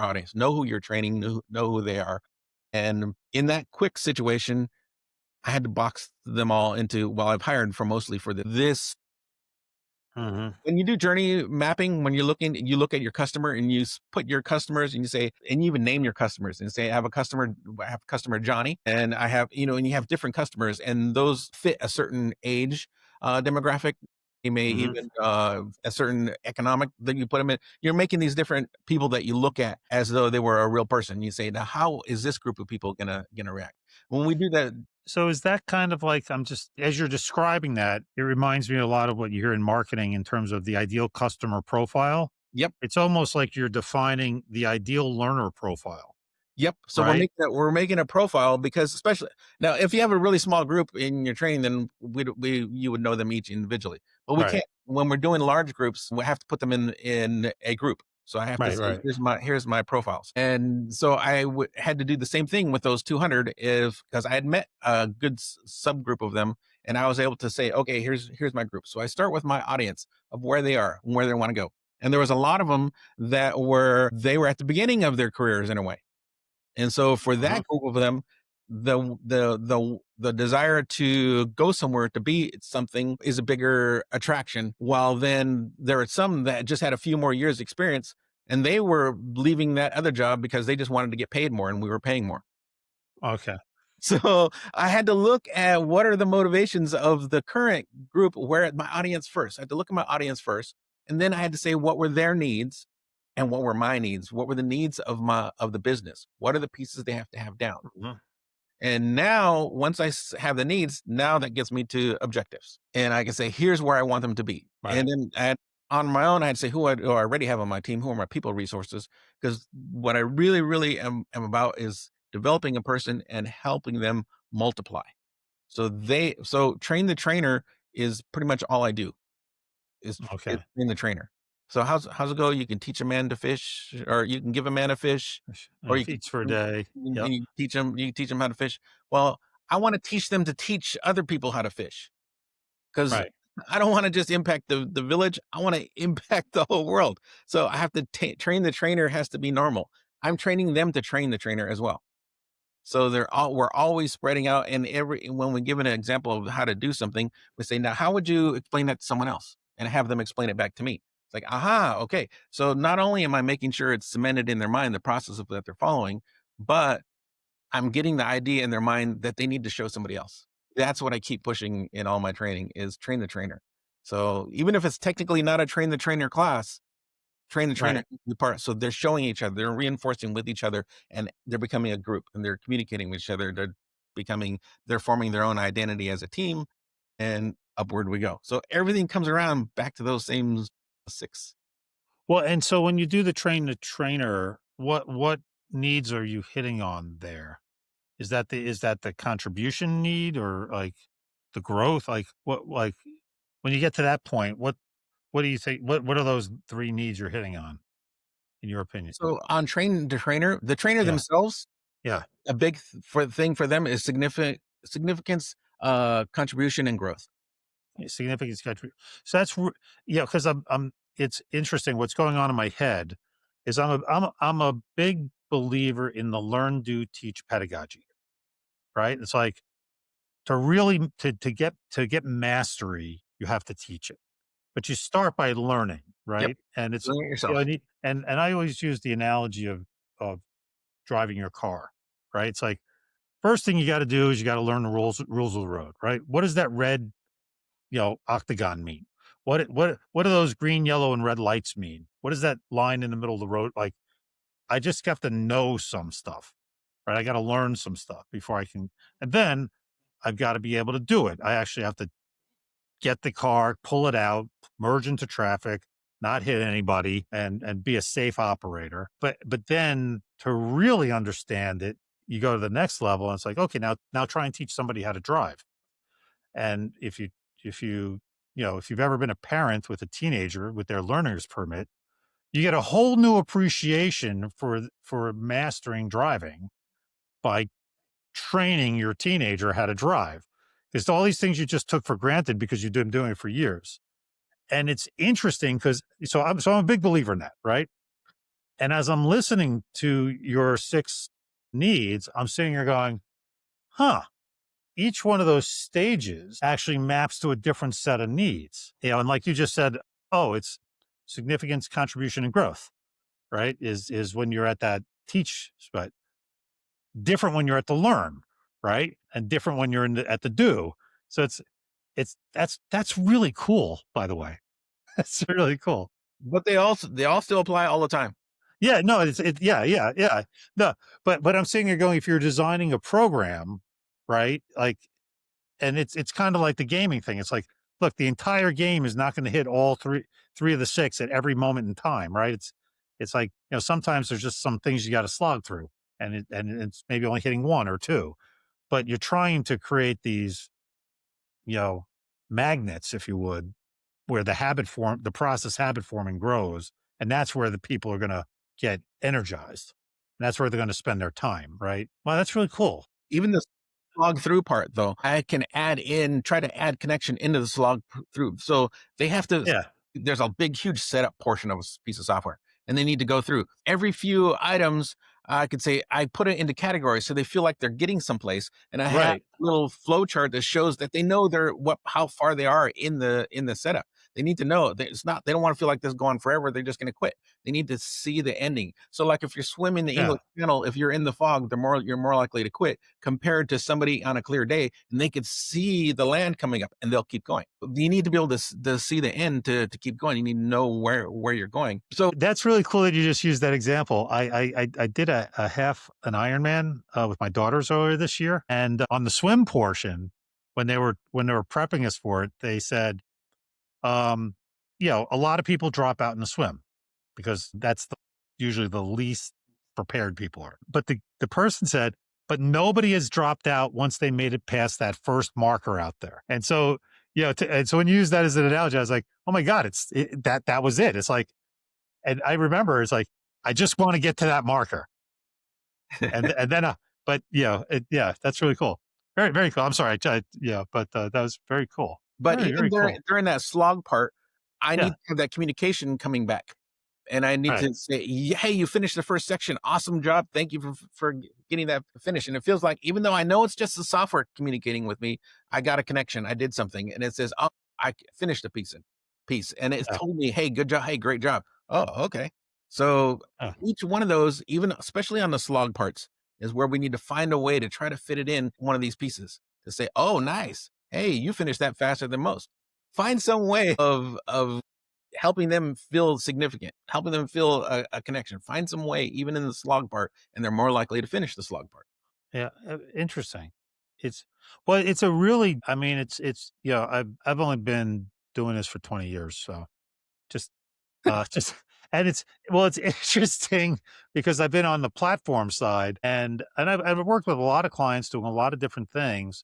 audience, know who you're training, know who they are. And in that quick situation, I had to box them all into, well, I've hired for mostly for this. Uh-huh. When you do journey mapping, when you look at your customer and you put your customers and you say, and you even name your customers and say, I have customer Johnny, and I have, and you have different customers, and those fit a certain age demographic. You may Uh-huh. even a certain economic that you put them in. You're making these different people that you look at as though they were a real person. You say, now, how is this group of people gonna react when we do that? So is that kind of like, I'm just as you're describing that, it reminds me a lot of what you hear in marketing in terms of the ideal customer profile. Yep. It's almost like you're defining the ideal learner profile, Yep. So we're right? making a profile, because, especially now, if you have a really small group in your training, then you would know them each individually. But we Right. can't, when we're doing large groups. We have to put them in a group. So I have to Right, say, right. here's my profiles. And so had to do the same thing with those 200, if because I had met a good subgroup of them, and I was able to say, okay, here's my group. So I start with my audience of where they are and where they want to go. And there was a lot of them that were at the beginning of their careers in a way, and so for Uh-huh. that group of them, the desire to go somewhere to be something is a bigger attraction. While then there are some that just had a few more years experience, and they were leaving that other job because they just wanted to get paid more, and we were paying more. Okay. So I had to look at what are the motivations of the current group, where my audience first. I had to look at my audience first, and then I had to say what were their needs and what were my needs. What were the needs of the business? What are the pieces they have to have down? Mhm. And now, once have the needs, now that gets me to objectives, and I can say, here's where I want them to be. Right. And then on my own, I had to say who I already have on my team, who are my people resources, because what I really, really am about is developing a person and helping them multiply. So train the trainer is pretty much all I do is Okay. train the trainer. So how's it go? You can teach a man to fish, or you can give a man a fish, And or he you can feeds for a day. Yep. you teach them how to fish. Well, I want to teach them to teach other people how to fish, because Right. I don't want to just impact the village. I want to impact the whole world. So I have to train the trainer has to be normal. I'm training them to train the trainer as well. So we're always spreading out, and when we give an example of how to do something, we say, now how would you explain that to someone else? And have them explain it back to me. It's like, aha, okay. So not only am I making sure it's cemented in their mind, the process of that they're following, but I'm getting the idea in their mind that they need to show somebody else. That's what I keep pushing in all my training, is train the trainer. So even if it's technically not a train the trainer class, train the trainer Right. the part. So they're showing each other, they're reinforcing with each other, and they're becoming a group, and they're communicating with each other. They're forming their own identity as a team, and upward we go. So everything comes around back to those same six. Well, and so when you do the train the trainer, what needs are you hitting on there? Is that the contribution need or like the growth? Like when you get to that point, what do you think? What are those three needs you're hitting on, in your opinion? So on train the trainer, the trainer Yeah. themselves, Yeah. a big thing for them is significance, contribution, and growth. Significance country. So yeah, because I'm. It's interesting. What's going on in my head is I'm a big believer in the learn, do, teach pedagogy. Right. It's like to really to get mastery, you have to teach it, but you start by learning, Yep, right? And it's doing it you know, yourself. and I always use the analogy of driving your car, right? It's like first thing you got to do is you got to learn the rules of the road, right? What does that red octagon mean? What do those green, yellow, and red lights mean? What does that line in the middle of the road like? I just have to know some stuff, right? I got to learn some stuff before I can, and then I've got to be able to do it. I actually have to get the car, pull it out, merge into traffic, not hit anybody, and be a safe operator. But then to really understand it, you go to the next level, and it's like, okay, now try and teach somebody how to drive. And if you if you've ever been a parent with a teenager with their learner's permit, you get a whole new appreciation for mastering driving by training your teenager how to drive. Because all these things you just took for granted because you've been doing it for years. And it's interesting because so I'm a big believer in that, right? And as I'm listening to your six needs, I'm sitting here going, huh, each one of those stages actually maps to a different set of needs. And like you just said, oh, it's significance, contribution, and growth, right? Is when you're at that teach spot. Different when you're at the learn, right? And different when you're at the do. So that's really cool, by the way. That's really cool. But they all still apply all the time. Yeah, no, yeah. No, but I'm saying you're going if you're designing a program, right? Like, and it's kind of like the gaming thing. It's like, look, the entire game is not going to hit all three of the six at every moment in time, right? It's like sometimes there's just some things you got to slog through, and it's maybe only hitting one or two, but you're trying to create these you know magnets, if you would, where the process habit forming grows, and that's where the people are going to get energized. And that's where they're going to spend their time, right? Well, that's really cool. Even the slog through part, though, I can try to add connection into the through. So they have to, Yeah, there's a big, huge setup portion of a piece of software, and they need to go through every few items. I could say I put it into categories so they feel like they're getting someplace, and I have right. a little flow chart that shows that they know how far they are in the setup. They need to know that it's not, they don't want to feel like this is going forever. They're just going to quit. They need to see the ending. So like if you're swimming the Yeah. English Channel, if you're in the fog, you're more likely to quit compared to somebody on a clear day and they could see the land coming up and they'll keep going. You need to be able to, to see the end to keep going. You need to know where you're going. So That's really cool that you just used that example. I did a half an Ironman with my daughters earlier this year, and on the swim portion, when they were prepping us for it, they said, um, a lot of people drop out in the swim because that's usually the least prepared people are. But the person said, but nobody has dropped out once they made it past that first marker out there. And so, and so when you use that as an analogy, I was like, oh my God, that was it. It's like, and I remember it's like, I just want to get to that marker. And then, but yeah, that's really cool. Very, very cool. I'm sorry. But that was very cool. but Very, even very cool. during that slog part, I need Yeah. to have that communication coming back. And I need Right. to say, "Hey, you finished the first section. Awesome job. Thank you for getting that finished." And it feels like even though I know it's just the software communicating with me, I got a connection. I did something, and it says, "Oh, I finished a piece," and it's Yeah. told me, "Hey, good job. Hey, great job." Oh, okay. So Yeah. each one of those, even especially on the slog parts, is where we need to find a way to try to fit it in one of these pieces to say, "Oh, nice. Hey, you finished that faster than most." Find some way of helping them feel significant, helping them feel a connection. Find some way, even in the slog part, and they're more likely to finish the slog part. Yeah. Interesting. It's well, it's a really. I mean, I've only been doing this for 20 years, so just just and it's interesting because I've been on the platform side and I've worked with a lot of clients doing a lot of different things.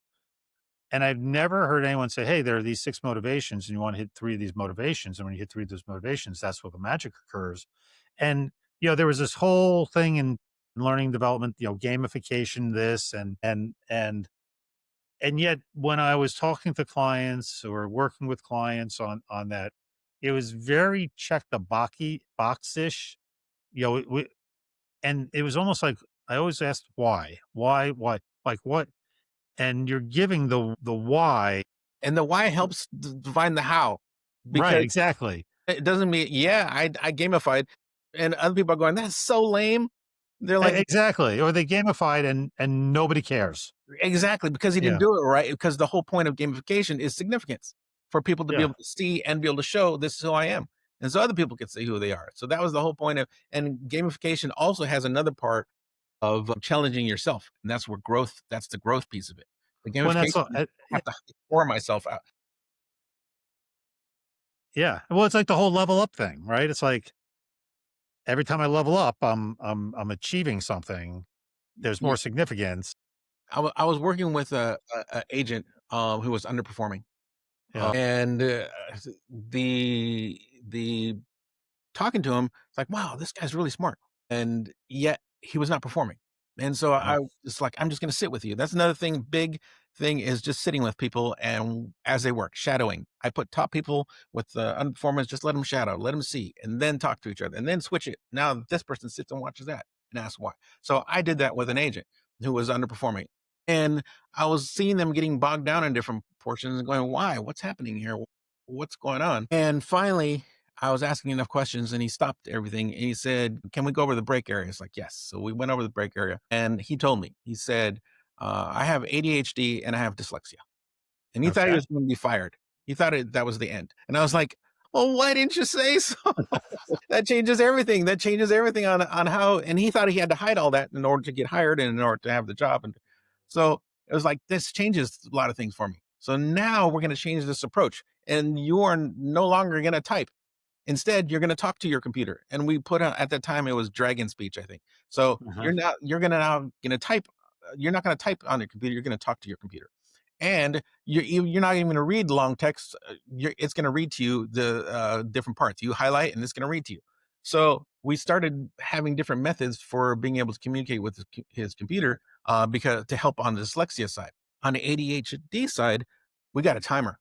And I've never heard anyone say, "Hey, there are these 6 motivations, and you wanna hit 3 of these motivations, and when you hit 3 of those motivations, that's where the magic occurs." And, there was this whole thing in learning development, gamification, this and yet when I was talking to clients or working with clients on that, it was very check the box-ish, we and it was almost like I always asked why? Why? Like, what? And you're giving the why. And the why helps define the how, Right, because exactly. it doesn't mean, yeah, I gamified, and other people are going, "That's so lame." They're like, Exactly, or they gamified and nobody cares. exactly, because he didn't Yeah, do it right. Because the whole point of gamification is significance for people to be yeah. able to see and be able to show this is who I am, and so other people can see who they are. So that was the whole point of, and gamification also has another part of challenging yourself, and that's where growth. That's the growth piece of it. The When that's gamification, all I have to pour myself out. yeah. Well, it's like the whole level up thing, right? It's like every time I level up, I'm achieving something. There's Yeah, more significance. I was working with a agent who was underperforming, Yeah, and the talking to him, it's like, wow, this guy's really smart, and yet he was not performing. And so uh-huh, I it's like, I'm just going to sit with you. That's another thing. Big thing is just sitting with people and as they work, shadowing. I put top people with underperformers, just let them shadow, let them see, and then talk to each other, and then switch it. Now this person sits and watches that and asks why. So I did that with an agent who was underperforming, and I was seeing them getting bogged down in different portions and going, why? What's happening here? What's going on? And finally, I was asking enough questions and he stopped everything and he said, "Can we go over the break area?" It's like, yes. So we went over the break area and he told me, he said, "I have ADHD and I have dyslexia." And he thought he okay. was going to be fired. He thought that was the end. And I was like, well, why didn't you say so? That changes everything. That changes everything on how, and he thought he had to hide all that in order to get hired and in order to have the job. And so it was like, this changes a lot of things for me. So now we're going to change this approach and you are no longer going to type. Instead, you're gonna talk to your computer, and we put out at that time, it was Dragon Speech, I think. So Uh-huh. you're gonna now gonna type, you're not gonna type on your computer, you're gonna talk to your computer. And you're not even gonna read long text, it's gonna read to you the, different parts. You highlight, and it's gonna read to you. So we started having different methods for being able to communicate with his computer, because to help on the dyslexia side. On the ADHD side, we got a timer.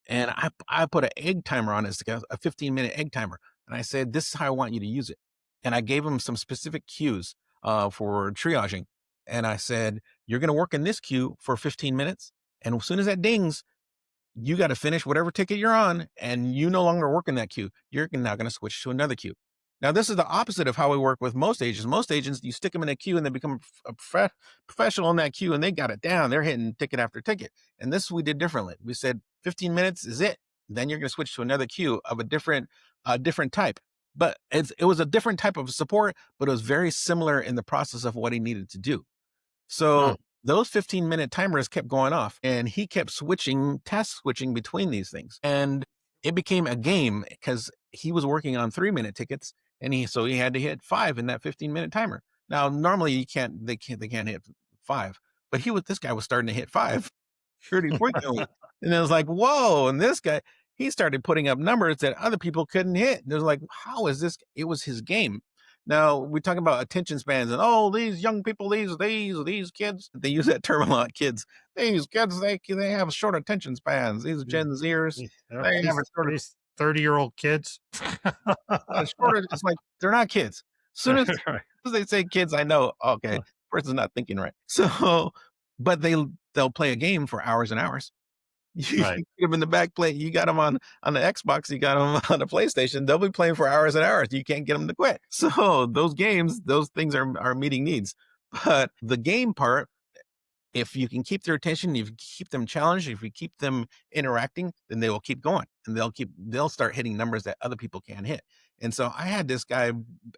And I put an egg timer on it, it's like a 15-minute egg timer, and I said, "This is how I want you to use it." And I gave him some specific cues, for triaging, and I said, "You're gonna work in this queue for 15 minutes, and as soon as that dings, you got to finish whatever ticket you're on, and you no longer work in that queue. You're now going to switch to another queue. Now, this is the opposite of how we work with most agents. Most agents, you stick them in a queue and they become professional in that queue and they got it down. They're hitting ticket after ticket. And this we did differently. We said 15 minutes is it. Then you're going to switch to another queue of a different type. But it was a different type of support, but it was very similar in the process of what he needed to do. Huh. So those 15-minute timers kept going off and he kept task switching between these things. And it became a game because he was working on 3-minute tickets and he had to hit 5 in that 15-minute timer. Now, normally they can't hit 5, but this guy was starting to hit 5 pretty frequently. And it was like, whoa. And this guy, he started putting up numbers that other people couldn't hit. There's like, how is this? It was his game. Now we talk about attention spans and these young people, these kids, they use that term a lot. Kids, these kids, they have short attention spans. These Yeah. Gen Zers, Yeah, they have a short, these 30-year-old kids. shorter. It's like they're not kids. Soon as Right. they say kids, I know, okay, person's not thinking right. So, but they'll play a game for hours and hours. You Right. get them in the back play. You got them on the Xbox. You got them on the PlayStation. They'll be playing for hours and hours. You can't get them to quit. So those games, those things are meeting needs. But the game part, if you can keep their attention, if you keep them challenged, if you keep them interacting, then they will keep going and they'll start hitting numbers that other people can't hit. And so I had this guy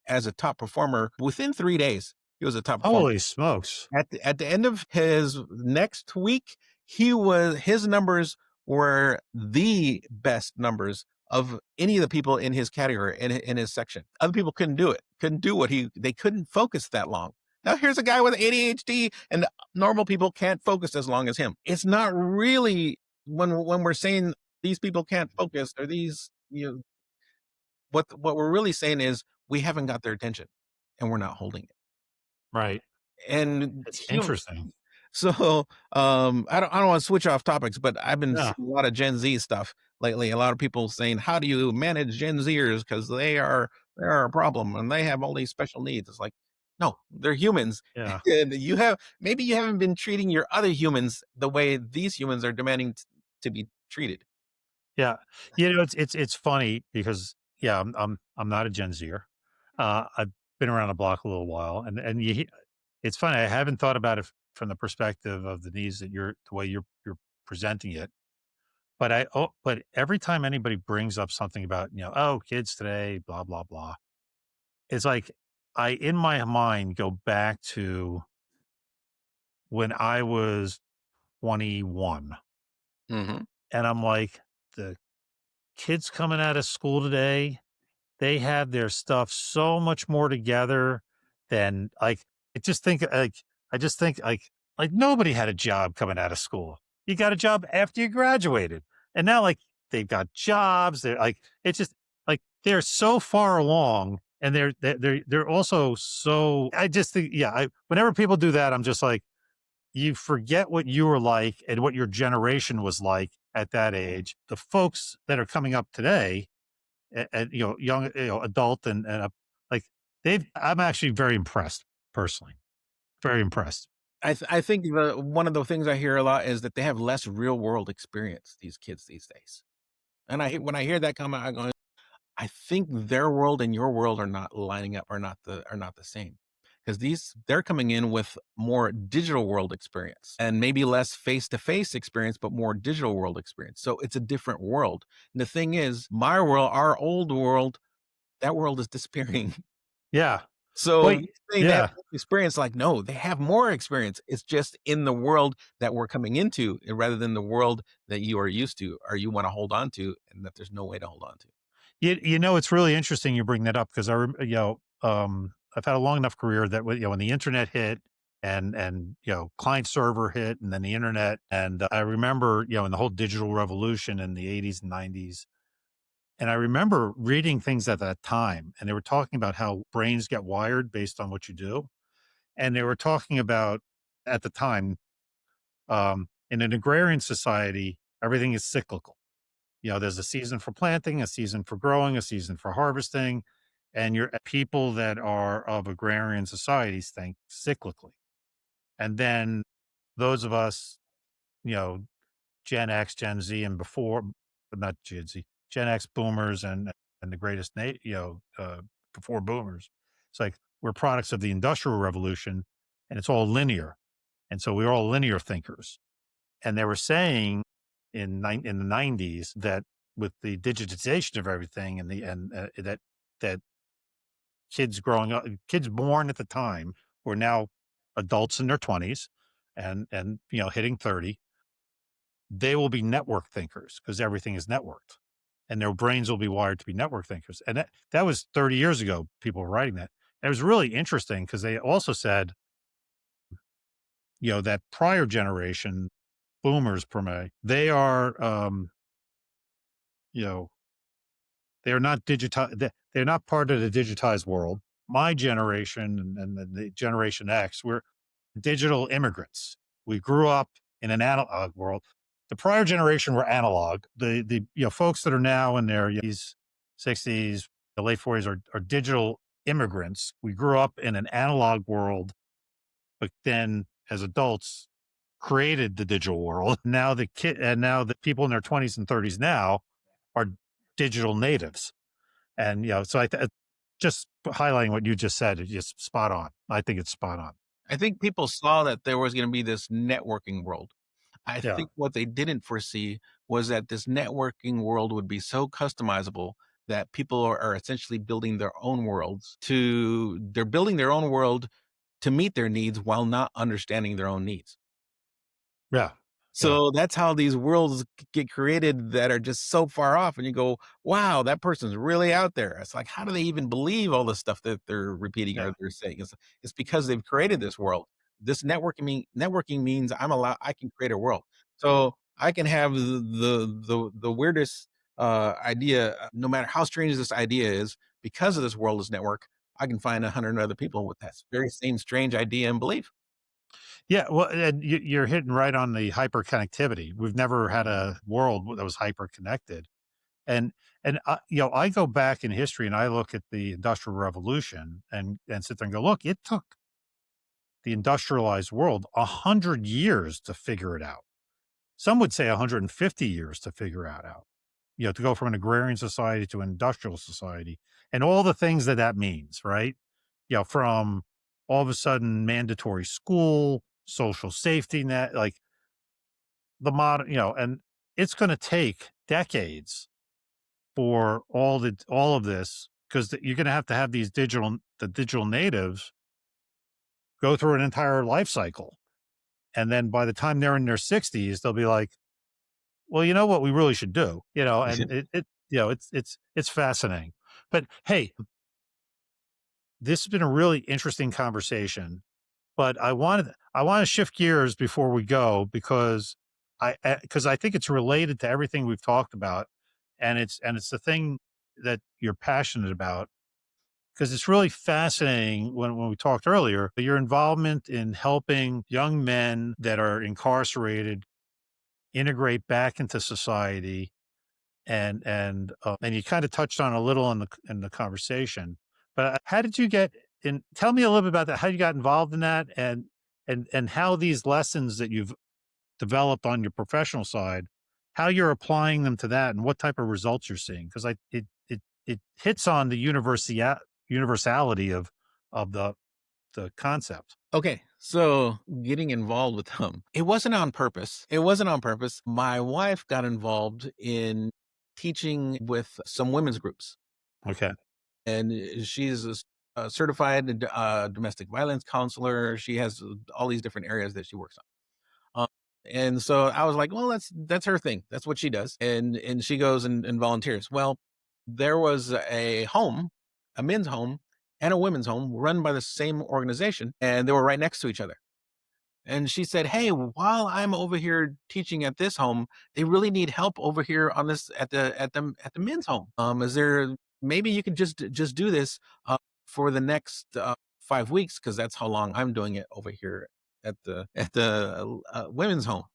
as a top performer within 3 days. He was a top performer. Holy smokes. At the end of his next week, his numbers were the best numbers of any of the people in his category, in his section. Other people couldn't do it. Couldn't do they couldn't focus that long. Now here's a guy with ADHD and normal people can't focus as long as him. It's not really when we're saying these people can't focus or these, what we're really saying is we haven't got their attention and we're not holding it. Right. And It's interesting. so, I don't want to switch off topics, but I've been Yeah. seeing a lot of Gen Z stuff lately. A lot of people saying, "How do you manage Gen Zers? Because they are a problem and they have all these special needs." It's like, no, they're humans, Yeah. and maybe you haven't been treating your other humans the way these humans are demanding to be treated. Yeah. It's funny because, yeah, I'm not a Gen Zer. I've been around the block a little while, and it's funny. I haven't thought about it from the perspective of the needs that the way you're presenting it. But every time anybody brings up something about, oh, kids today, blah, blah, blah, it's like in my mind, go back to when I was 21, Hmm. and I'm like, the kids coming out of school today, they have their stuff so much more together than, like, I just think, like nobody had a job coming out of school. You got a job after you graduated. And now, like, they've got jobs. They're like, it's just like they're so far along, and they're also so, I just think, yeah, whenever people do that, I'm just like, you forget what you were like and what your generation was like at that age. The folks that are coming up today, and young, adult, and like, I'm actually very impressed personally, very impressed. I think one of the things I hear a lot is that they have less real world experience. These kids these days, and when I hear that comment, I go, I think their world and your world are not lining up, are not the same. Because they're coming in with more digital world experience and maybe less face to face experience, but more digital world experience. So it's a different world. And the thing is, my world, our old world, that world is disappearing. Yeah. So Wait. saying they have Yeah. less experience, like, no, they have more experience. It's just in the world that we're coming into, rather than the world that you are used to or you want to hold on to, and that there's no way to hold on to. It's really interesting you bring that up because I've had a long enough career that when the internet hit, and client server hit, and then the internet, and I remember, in the whole digital revolution in the 80s and 90s. And I remember reading things at that time, and they were talking about how brains get wired based on what you do. And they were talking about, at the time, in an agrarian society, everything is cyclical. There's a season for planting, a season for growing, a season for harvesting. And your people that are of agrarian societies think cyclically. And then those of us, you know, Gen X, Gen Z, and before, but not Gen Z, Gen X boomers and the greatest, before boomers. It's like we're products of the industrial revolution and it's all linear. And so we're all linear thinkers. And they were saying in the 90s that with the digitization of everything and that kids born at the time who are now adults in their 20s and hitting 30, they will be network thinkers because everything is networked and their brains will be wired to be network thinkers. And that was 30 years ago, people were writing that. And it was really interesting because they also said, that prior generation, boomers per me, they are, you know, they're not they're not part of the digitized world. My generation and the Generation X, we're digital immigrants. We grew up in an analog world. The prior generation were analog. The folks that are now in their 60s, the late 40s are digital immigrants. We grew up in an analog world, but then as adults created the digital world. Now the people in their 20s and 30s now are digital natives. And so just highlighting what you just said is just spot on. I think it's spot on. I think people saw that there was going to be this networking world. I Yeah. think what they didn't foresee was that this networking world would be so customizable that people are essentially building their own worlds they're building their own world to meet their needs while not understanding their own needs. Yeah. Yeah. So that's how these worlds get created that are just so far off, and you go, "Wow, that person's really out there." It's like, how do they even believe all the stuff that they're repeating or Yeah. they're saying? It's because they've created this world. This networking means I can create a world. So I can have the weirdest idea, no matter how strange this idea is, because of this world is network, I can find 100 other people with that very same strange idea and belief. Yeah. Well, and you're hitting right on the hyper connectivity. We've never had a world that was hyper connected. And I go back in history and I look at the Industrial Revolution and sit there and go, look, it took the industrialized world 100 years to figure it out. Some would say 150 years to figure it out. To go from an agrarian society to an industrial society and all the things that means, right? From all of a sudden mandatory school, social safety net, like the modern, and it's going to take decades for all of this because you're going to have the digital natives go through an entire life cycle. And then by the time they're in their 60s, they'll be like, well, you know what we really should do, and it's fascinating. But hey, this has been a really interesting conversation. But I want to shift gears before we go because I think it's related to everything we've talked about, and it's the thing that you're passionate about because it's really fascinating when we talked earlier, your involvement in helping young men that are incarcerated integrate back into society and you kind of touched on a little in the conversation. But how did you get in? Tell me a little bit about that. How you got involved in that, and how these lessons that you've developed on your professional side, how you're applying them to that, and what type of results you're seeing. Because it hits on the universality of the concept. Okay, so getting involved with them, it wasn't on purpose. It wasn't on purpose. My wife got involved in teaching with some women's groups, Okay. and she's a certified domestic violence counselor. She has all these different areas that she works on. And so I was like, well, that's her thing. That's what she does. And she goes and volunteers. Well, there was a men's home and a women's home run by the same organization, and they were right next to each other. And she said, "Hey, while I'm over here teaching at this home, they really need help over here on this at the men's home. Is there maybe you could just do this for the next 5 weeks because that's how long I'm doing it over here at the women's home."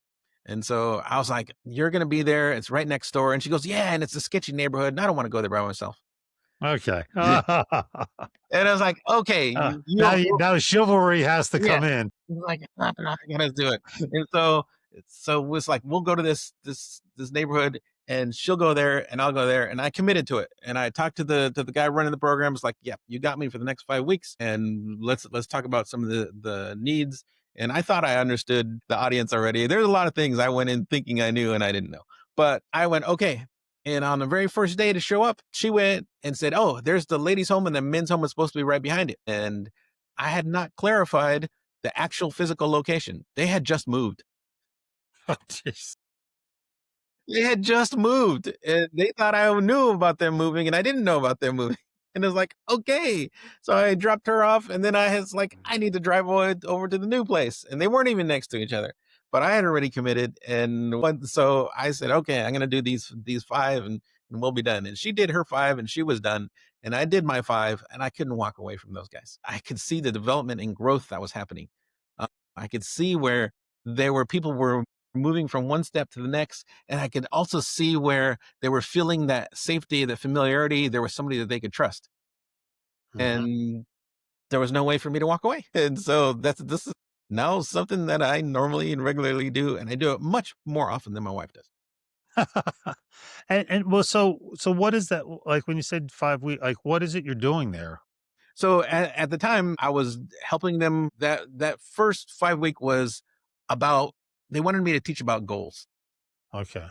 And so I was like, "You're gonna be there. It's right next door." And she goes, "Yeah, and it's a sketchy neighborhood, and I don't want to go there by myself." Okay. And I was like, "Okay, Now chivalry has to yeah." come in. He's like, "I'm not gonna do it." And so So it was like, we'll go to this neighborhood, and she'll go there and I'll go there. And I committed to it. And I talked to the guy running the program. It's like, yeah, you got me for the next 5 weeks. And let's talk about some of the needs. And I thought I understood the audience already. There's a lot of things I went in thinking I knew and I didn't know. But I went, okay. And on the very first day to show up, she went and said, oh, there's the ladies' home and the men's home is supposed to be right behind it. And I had not clarified the actual physical location. They had just moved. Oh, jeez. They had just moved, and they thought I knew about them moving, and I didn't know about them moving. And it was like, okay. So I dropped her off, and then I was like, I need to drive over to the new place. And they weren't even next to each other. But I had already committed. So I said, okay, I'm gonna do these five, and we'll be done. And she did her five and she was done. And I did my five, and I couldn't walk away from those guys. I could see the development and growth that was happening. Uh, I could see where there were people were moving from one step to the next. And I could also see where they were feeling that safety, the familiarity. There was somebody that they could trust. Mhm. And there was no way for me to walk away. And so this is now something that I normally and regularly do. And I do it much more often than my wife does. And well, so what is that like when you said 5 week? Like, what is it you're doing there? So at the time I was helping them, that first 5 week was about, they wanted me to teach about goals. Okay,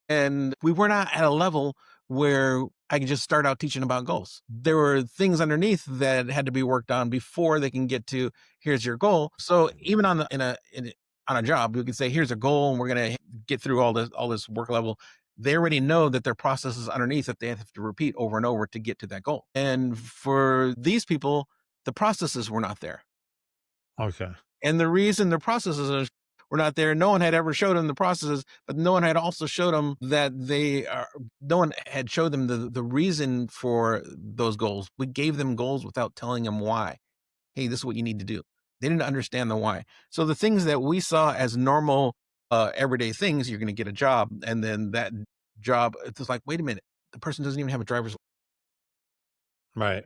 And we were not at a level where I could just start out teaching about goals. There were things underneath that had to be worked on before they can get to, here's your goal. So even on a job, we could say, here's a goal, and we're going to get through all this work level. They already know that there are processes underneath that they have to repeat over and over to get to that goal. And for these people, the processes were not there. okay, And the reason the processes were not there, no one had ever showed them the processes, but no one had also showed them that no one had showed them the reason for those goals. We gave them goals without telling them why. Hey, this is what you need to do. They didn't understand the why. So the things that we saw as normal, everyday things, you're going to get a job. And then that job, it's just like, wait a minute, the person doesn't even have a driver's. right,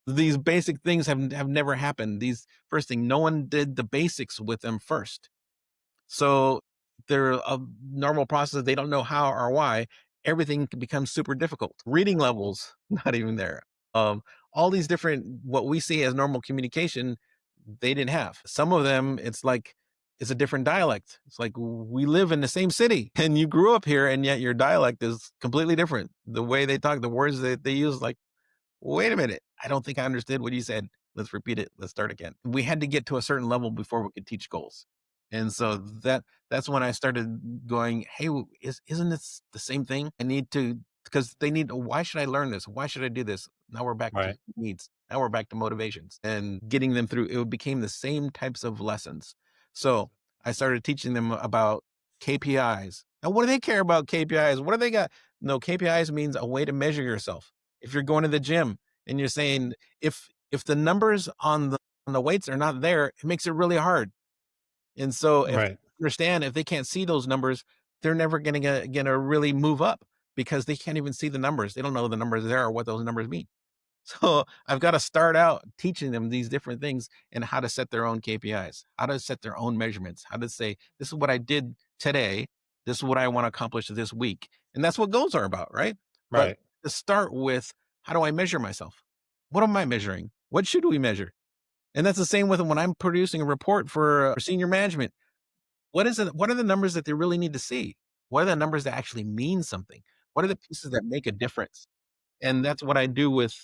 These basic things have never happened. These first thing, no one did the basics with them first. So they're a normal process. They don't know how or why. Everything becomes super difficult. Reading levels, not even there. Um, all these different, what we see as normal communication, they didn't have. Some of them, it's like, it's a different dialect. It's like, we live in the same city and you grew up here, and yet your dialect is completely different. The way they talk, the words that they use, like, wait a minute. I don't think I understood what you said. Let's repeat it. Let's start again. We had to get to a certain level before we could teach goals. And so that's when I started going, hey, isn't this the same thing? I need to, because they need, why should I learn this? Why should I do this? Now we're back to right, needs. Now we're back to motivations and getting them through. It became the same types of lessons. So I started teaching them about KPIs. Now, what do they care about KPIs? What do they got? No, KPIs means a way to measure yourself. If you're going to the gym and you're saying, if the numbers on the weights are not there, it makes it really hard. And so if right, understand, if they can't see those numbers, they're never gonna really move up, because they can't even see the numbers. They don't know the numbers there or what those numbers mean. So I've got to start out teaching them these different things and how to set their own KPIs, how to set their own measurements, how to say, this is what I did today. This is what I want to accomplish this week. And that's what goals are about, right? But right. to start with, how do I measure myself? What am I measuring? What should we measure? And that's the same with when I'm producing a report for senior management. What is it? What are the numbers that they really need to see? What are the numbers that actually mean something? What are the pieces that make a difference? And that's what I do with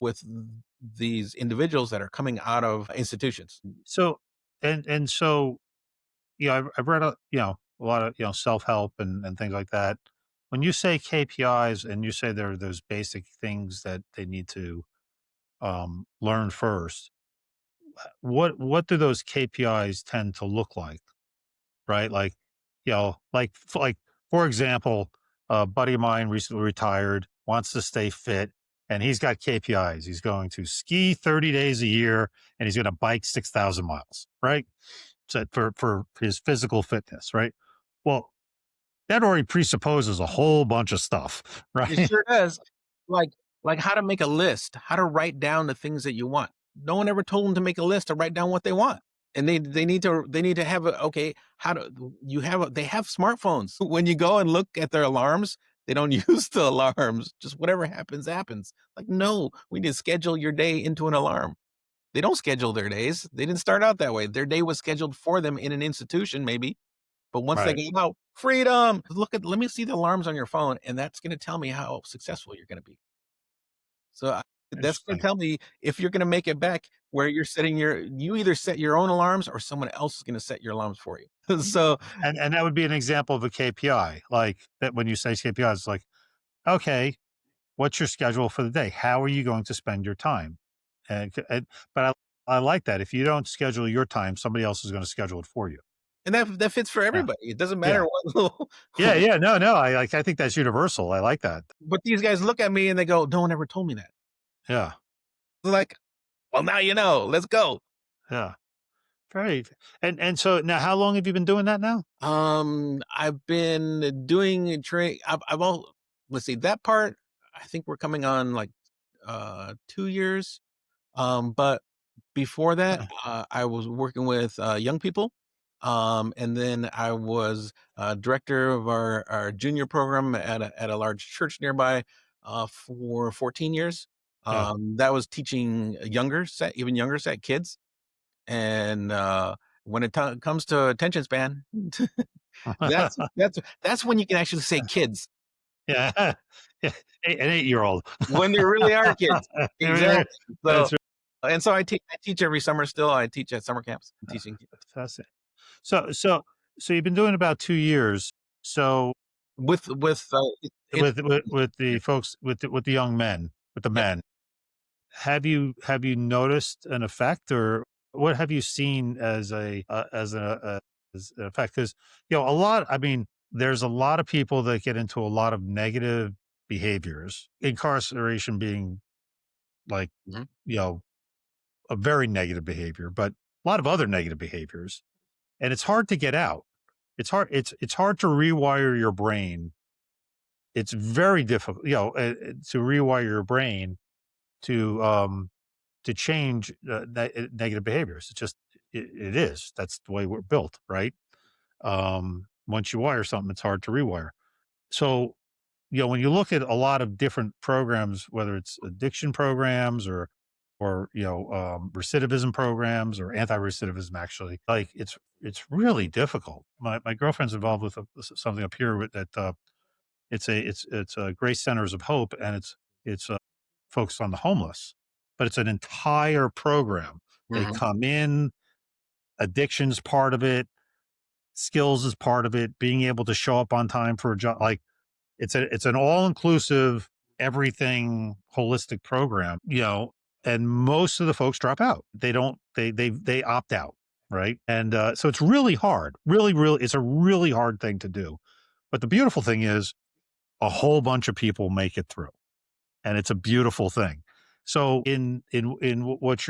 these individuals that are coming out of institutions. So and so I've read a lot of self help and things like that. When you say KPIs and you say there are those basic things that they need to learn first, what do those KPIs tend to look like? Right, like like for example, a buddy of mine recently retired, wants to stay fit, and he's got KPIs. He's going to ski 30 days a year, and he's going to bike 6,000 miles. Right, so for his physical fitness. Right. Well, that already presupposes a whole bunch of stuff. It Right. sure does. Like like how to make a list, how to write down the things that you want. No one ever told them to make a list or write down what they want. And they need to have a okay, how do you have a they have smartphones. When you go and look at their alarms, they don't use the alarms, just whatever happens, happens. Like, no, we need to schedule your day into an alarm. They don't schedule their days. They didn't start out that way. Their day was scheduled for them in an institution maybe, but once they Right. get out, freedom. Let me see the alarms on your phone, and that's gonna tell me how successful you're gonna be. So, that's gonna Interesting. tell me if you're gonna make it back where you're setting you either set your own alarms or someone else is gonna set your alarms for you. So, And that would be an example of a KPI, like, that when you say KPI, it's like, "Okay, what's your schedule for the day? How are you going to spend your time?" And but I like that. If you don't schedule your time, somebody else is gonna schedule it for you. and that fits for Yeah. everybody. It doesn't matter Yeah. what little Yeah, yeah. No, no, I think that's universal. I like that. but these guys look at me and they go, "No one ever told me that." Yeah. They're like, "Well, now you know. Let's go." Yeah. Great. And so now how long have you been doing that now? I've been doing train. I've all let's see that part. I think we're coming on like 2 years. But before that, Uh, I was working with young people, and then I was director of our junior program at a large church nearby for 14 years. yeah. That was teaching even younger set kids, and when it comes to attention span, that's when you can actually say kids Yeah. Yeah. An 8-year-old. when they really are kids. Exactly. So That's and so I teach every summer still. I teach at summer camps. I'm teaching fantastic. So you've been doing about 2 years. So with the folks with the young men, with the yep. men, have you noticed an effect, or what have you seen as as an effect? Because a lot. I mean, there's a lot of people that get into a lot of negative behaviors. Incarceration being like Mhm. you know a very negative behavior, but a lot of other negative behaviors, and it's hard to get out. It's hard to rewire your brain. It's very difficult, to rewire your brain to to change negative behaviors. It is. That's the way we're built, right? Once you wire something, it's hard to rewire. So, when you look at a lot of different programs, whether it's addiction programs or recidivism programs or anti-recidivism, actually, like it's really difficult. My girlfriend's involved with something up here with that. It's Grace Centers of Hope, and it's focused on the homeless, but it's an entire program. They Mhm. come in, addiction's part of it, skills is part of it, being able to show up on time for a job. Like it's an all inclusive, everything holistic program. And most of the folks drop out. They don't. They opt out, right? And so it's really hard. Really, really, it's a really hard thing to do. But the beautiful thing is, a whole bunch of people make it through, and it's a beautiful thing. So in what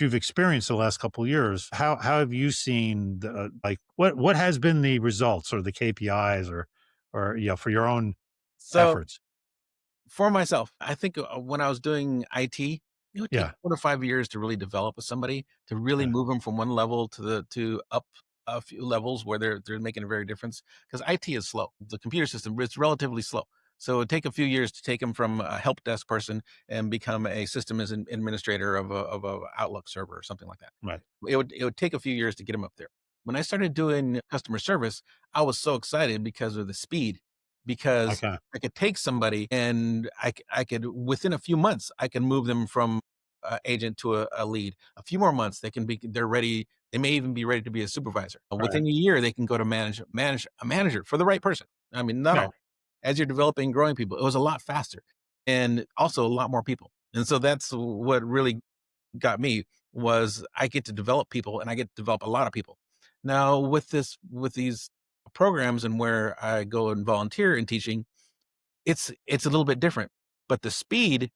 you've experienced the last couple of years, how have you seen like what has been the results or the KPIs or for your own So efforts? for myself, I think when I was doing IT, it would take Yeah, 4 to 5 years to really develop with somebody to really yeah, move them from one level to up a few levels where they're making a very difference. Because IT is slow. The computer system it's relatively slow. So it would take a few years to take them from a help desk person and become a system as an administrator of a Outlook server or something like that. right. It would take a few years to get them up there. When I started doing customer service, I was so excited because of the speed, because Okay, I could take somebody and I could within a few months I can move them from agent to a lead. A few more months they're ready. They may even be ready to be a supervisor. right, Within a year they can go to manage a manager for the right person. I mean, not right. all. As you're developing and growing people, it was a lot faster and also a lot more people. And so that's what really got me was I get to develop people and I get to develop a lot of people. Now with these programs and where I go and volunteer in teaching, it's a little bit different. But the speed,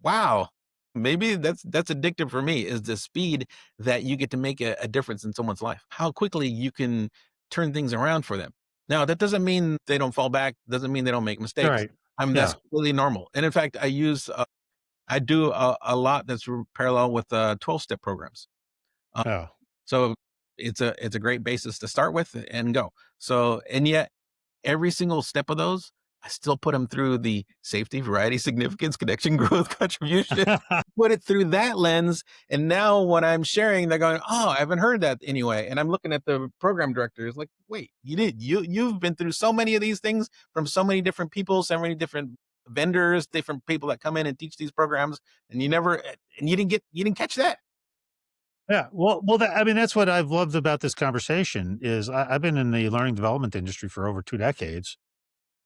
wow, maybe that's addictive for me is the speed that you get to make a difference in someone's life. How quickly you can turn things around for them. Now that doesn't mean they don't fall back, doesn't mean they don't make mistakes. Right. I mean, that's Yeah. completely normal. And in fact, I do a lot that's parallel with 12-step programs. Uh, Yeah. So it's a great basis to start with and go. So and yet every single step of those, I still put them through the safety, variety, significance, connection, growth, contribution. Put it through that lens, and now when I'm sharing, they're going, "Oh, I haven't heard that anyway." And I'm looking at the program directors like, "Wait, you've been through so many of these things from so many different people, so many different vendors, different people that come in and teach these programs, and you didn't catch that." Yeah, I mean, that's what I've loved about this conversation is I've been in the learning development industry for over 2 decades,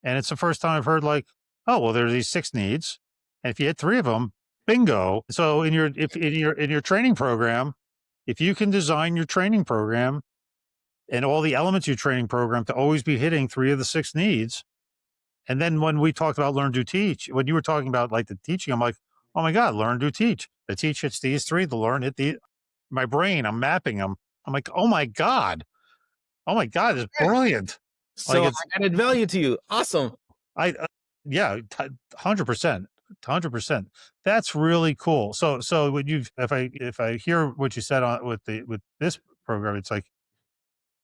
and it's the first time I've heard like, "Oh, well, there are these 6 needs, and if you hit 3 of them, bingo." So in your training program, if you can design your training program and all the elements of your training program to always be hitting 3 of the 6 needs, and then when we talked about learn, do, teach, when you were talking about like the teaching, I'm like, "Oh my god, learn, do, teach." The teach hits these 3, the learn hit the my brain, I'm mapping them. I'm like, "Oh my god. Oh my god, it's Right. brilliant." Like So it's I added value to you. Awesome. I yeah, 100%, 100%. That's really cool. So when you if I hear what you said on with this program, it's like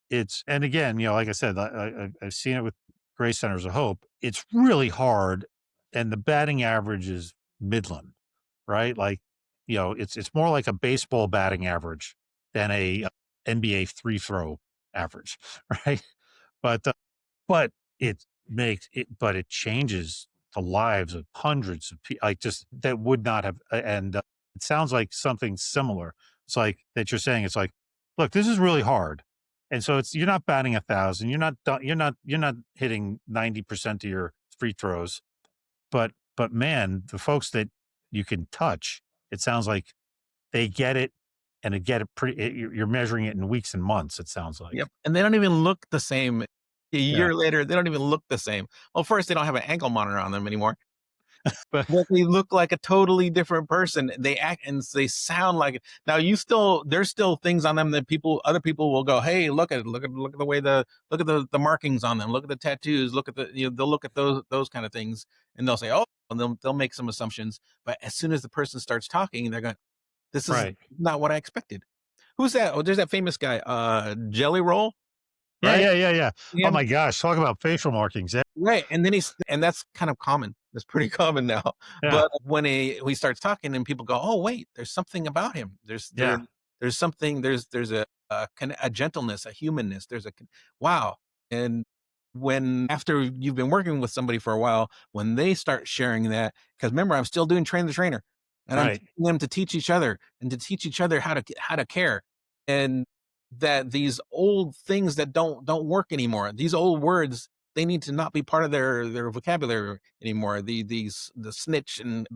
it's and again, like I said, I've seen it with Grace Centers of Hope. It's really hard, and the batting average is midland, right? Like, it's more like a baseball batting average than a NBA free throw average, right? But but it changes the lives of hundreds of people, like, just that would not have and, it sounds like something similar. It's like that you're saying, it's like, "Look, this is really hard." And so you're not batting 1,000, you're not hitting 90% of your free throws, but man, the folks that you can touch, it sounds like they get it, and they get it you're measuring it in weeks and months, it sounds Yep, like. and they don't even look the same. A Yeah, year later, they don't even look the same. Well, first, they don't have an ankle monitor on them anymore, but but they look like a totally different person. They act and they sound like it. Now there's still things on them that other people will go, "Hey, look at the way look at the markings on them, look at the tattoos, look at they'll look at those kind of things, and they'll say, 'Oh,' and they'll make some assumptions, but as soon as the person starts talking, they're going, 'This is right. not what I expected.'" Who's that? Oh, there's that famous guy, Jelly Roll, Yeah, right? yeah, yeah, yeah. Oh Him my gosh, talk about facial markings. Yeah, right, and then and that's kind of common. That's pretty common now. yeah, But when he starts talking and people go, "Oh, wait, there's something about him. yeah, There's something there's a gentleness, a humanness. Wow." And when after you've been working with somebody for a while, when they start sharing that, because remember, I'm still doing train the trainer, and I'm right, teaching them to teach each other and to teach each other how to care, and that these old things that don't work anymore, these old words, they need to not be part of their vocabulary anymore. The snitch and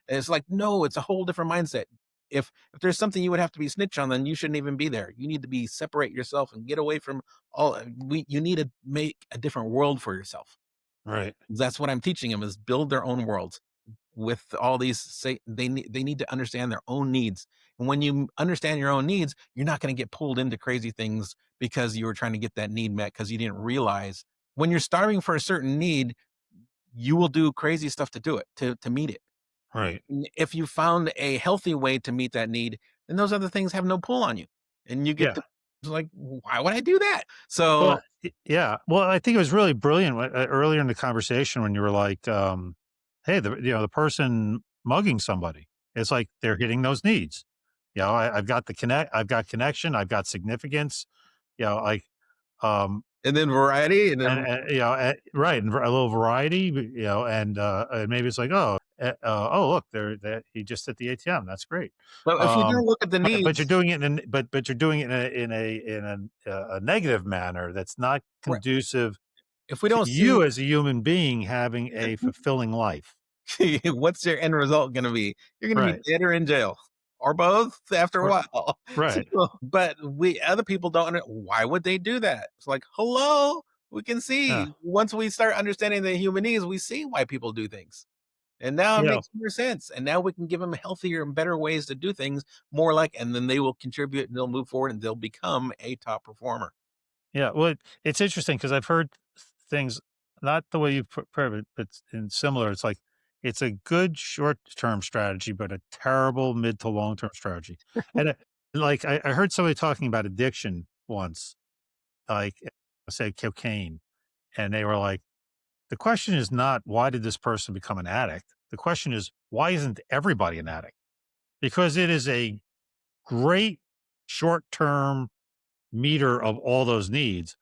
it's like, no, it's a whole different mindset. If there's something you would have to be snitch on, then you shouldn't even be there. You need to be separate yourself and get away from you need to make a different world for yourself. right, That's what I'm teaching them is build their own worlds with all these say they need to understand their own needs. And when you understand your own needs, you're not going to get pulled into crazy things because you were trying to get that need met because you didn't realize when you're starving for a certain need, you will do crazy stuff to do it, to meet it. right. If you found a healthy way to meet that need, then those other things have no pull on you. And you get Yeah. to it's like, why would I do that? Well, So yeah. Well, I think it was really brilliant earlier in the conversation when you were like, "Hey, the person mugging somebody, it's like they're hitting those needs." I've got connection, I've got significance. Like, um, and then variety and then right, and a little variety, and maybe it's like, oh, look, he just hit the ATM. That's great. but if you don't Um, look at the but you're needs, doing it but you're doing it in a negative manner that's not right, conducive if we to don't see you as a human being having a fulfilling life. what's your end result gonna be? You're gonna be Right. dead or in jail, or both after a R while. So, right. but we other people don't why would they do that? It's like, hello, we can Yeah. see. Once we start understanding the human needs, we see why people do things. And now it Yeah. makes more sense. And now we can give them healthier and better ways to do things more like, and then they will contribute and they'll move forward and they'll become a top performer. Yeah. Well, it's interesting because I've heard things not the way you put it, but in similar. It's like it's a good short-term strategy, but a terrible mid to long-term strategy. And Like I heard somebody talking about addiction once, like say cocaine, and they were like, the question is not why did this person become an addict? The question is why isn't everybody an addict? Because it is a great short term meter of all those needs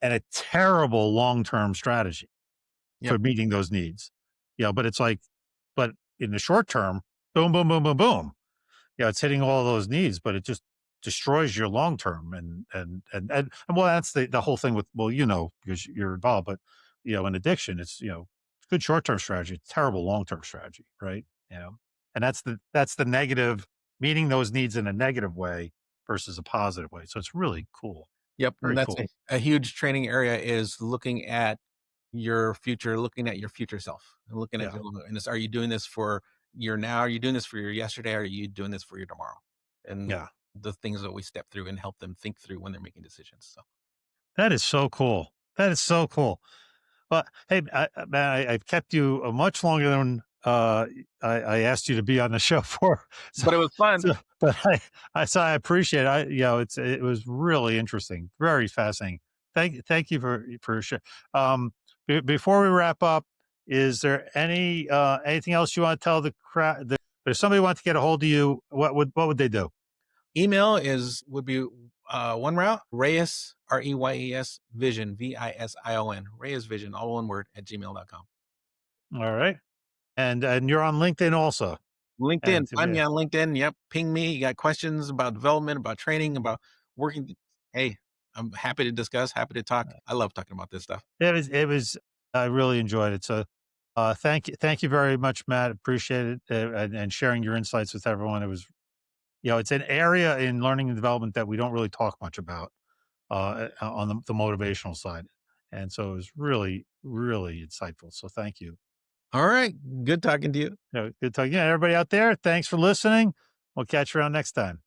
and a terrible long term strategy Yep. for meeting those needs. But it's like, but in the short term, boom, boom, boom, boom, boom. It's hitting all those needs, but it just destroys your long term. And well, that's the whole thing with, well, because you're involved, but in addiction, it's good short term strategy, it's terrible long term strategy, right? And that's the negative, meeting those needs in a negative way versus a positive way. So it's really cool, Yep, and very that's cool. a huge training area is looking at your future self, and looking at Yeah, your and this, are you doing this for your now? Are you doing this for your yesterday? Are you doing this for your tomorrow? And yeah. the things that we step through and help them think through when they're making decisions. So That is so cool. That is so cool. But hey, man, I've kept you much longer than I asked you to be on the show for. So, but it was fun. but I appreciate it. It was really interesting, very fascinating. Thank you for sure. Before we wrap up, is there anything else you want to tell the crowd? If somebody wants to get a hold of you, what would they do? Email would be one route. Reyes, Reyes Vision, Vision, Reyes Vision, all one word, at gmail.com. All right, and you're on LinkedIn also. LinkedIn, And find me on LinkedIn. Yep. Ping me. You got questions about development, about training, about working. Hey, I'm happy to discuss, happy to talk. I love talking about this stuff. it was I really enjoyed it. So thank you very much, Matt. Appreciate it, and sharing your insights with everyone. It was it's an area in learning and development that we don't really talk much about on the motivational side, and so it was really really insightful. So thank you. All right. Good talking to you. Good talking. Yeah, everybody out there, thanks for listening. We'll catch you around next time.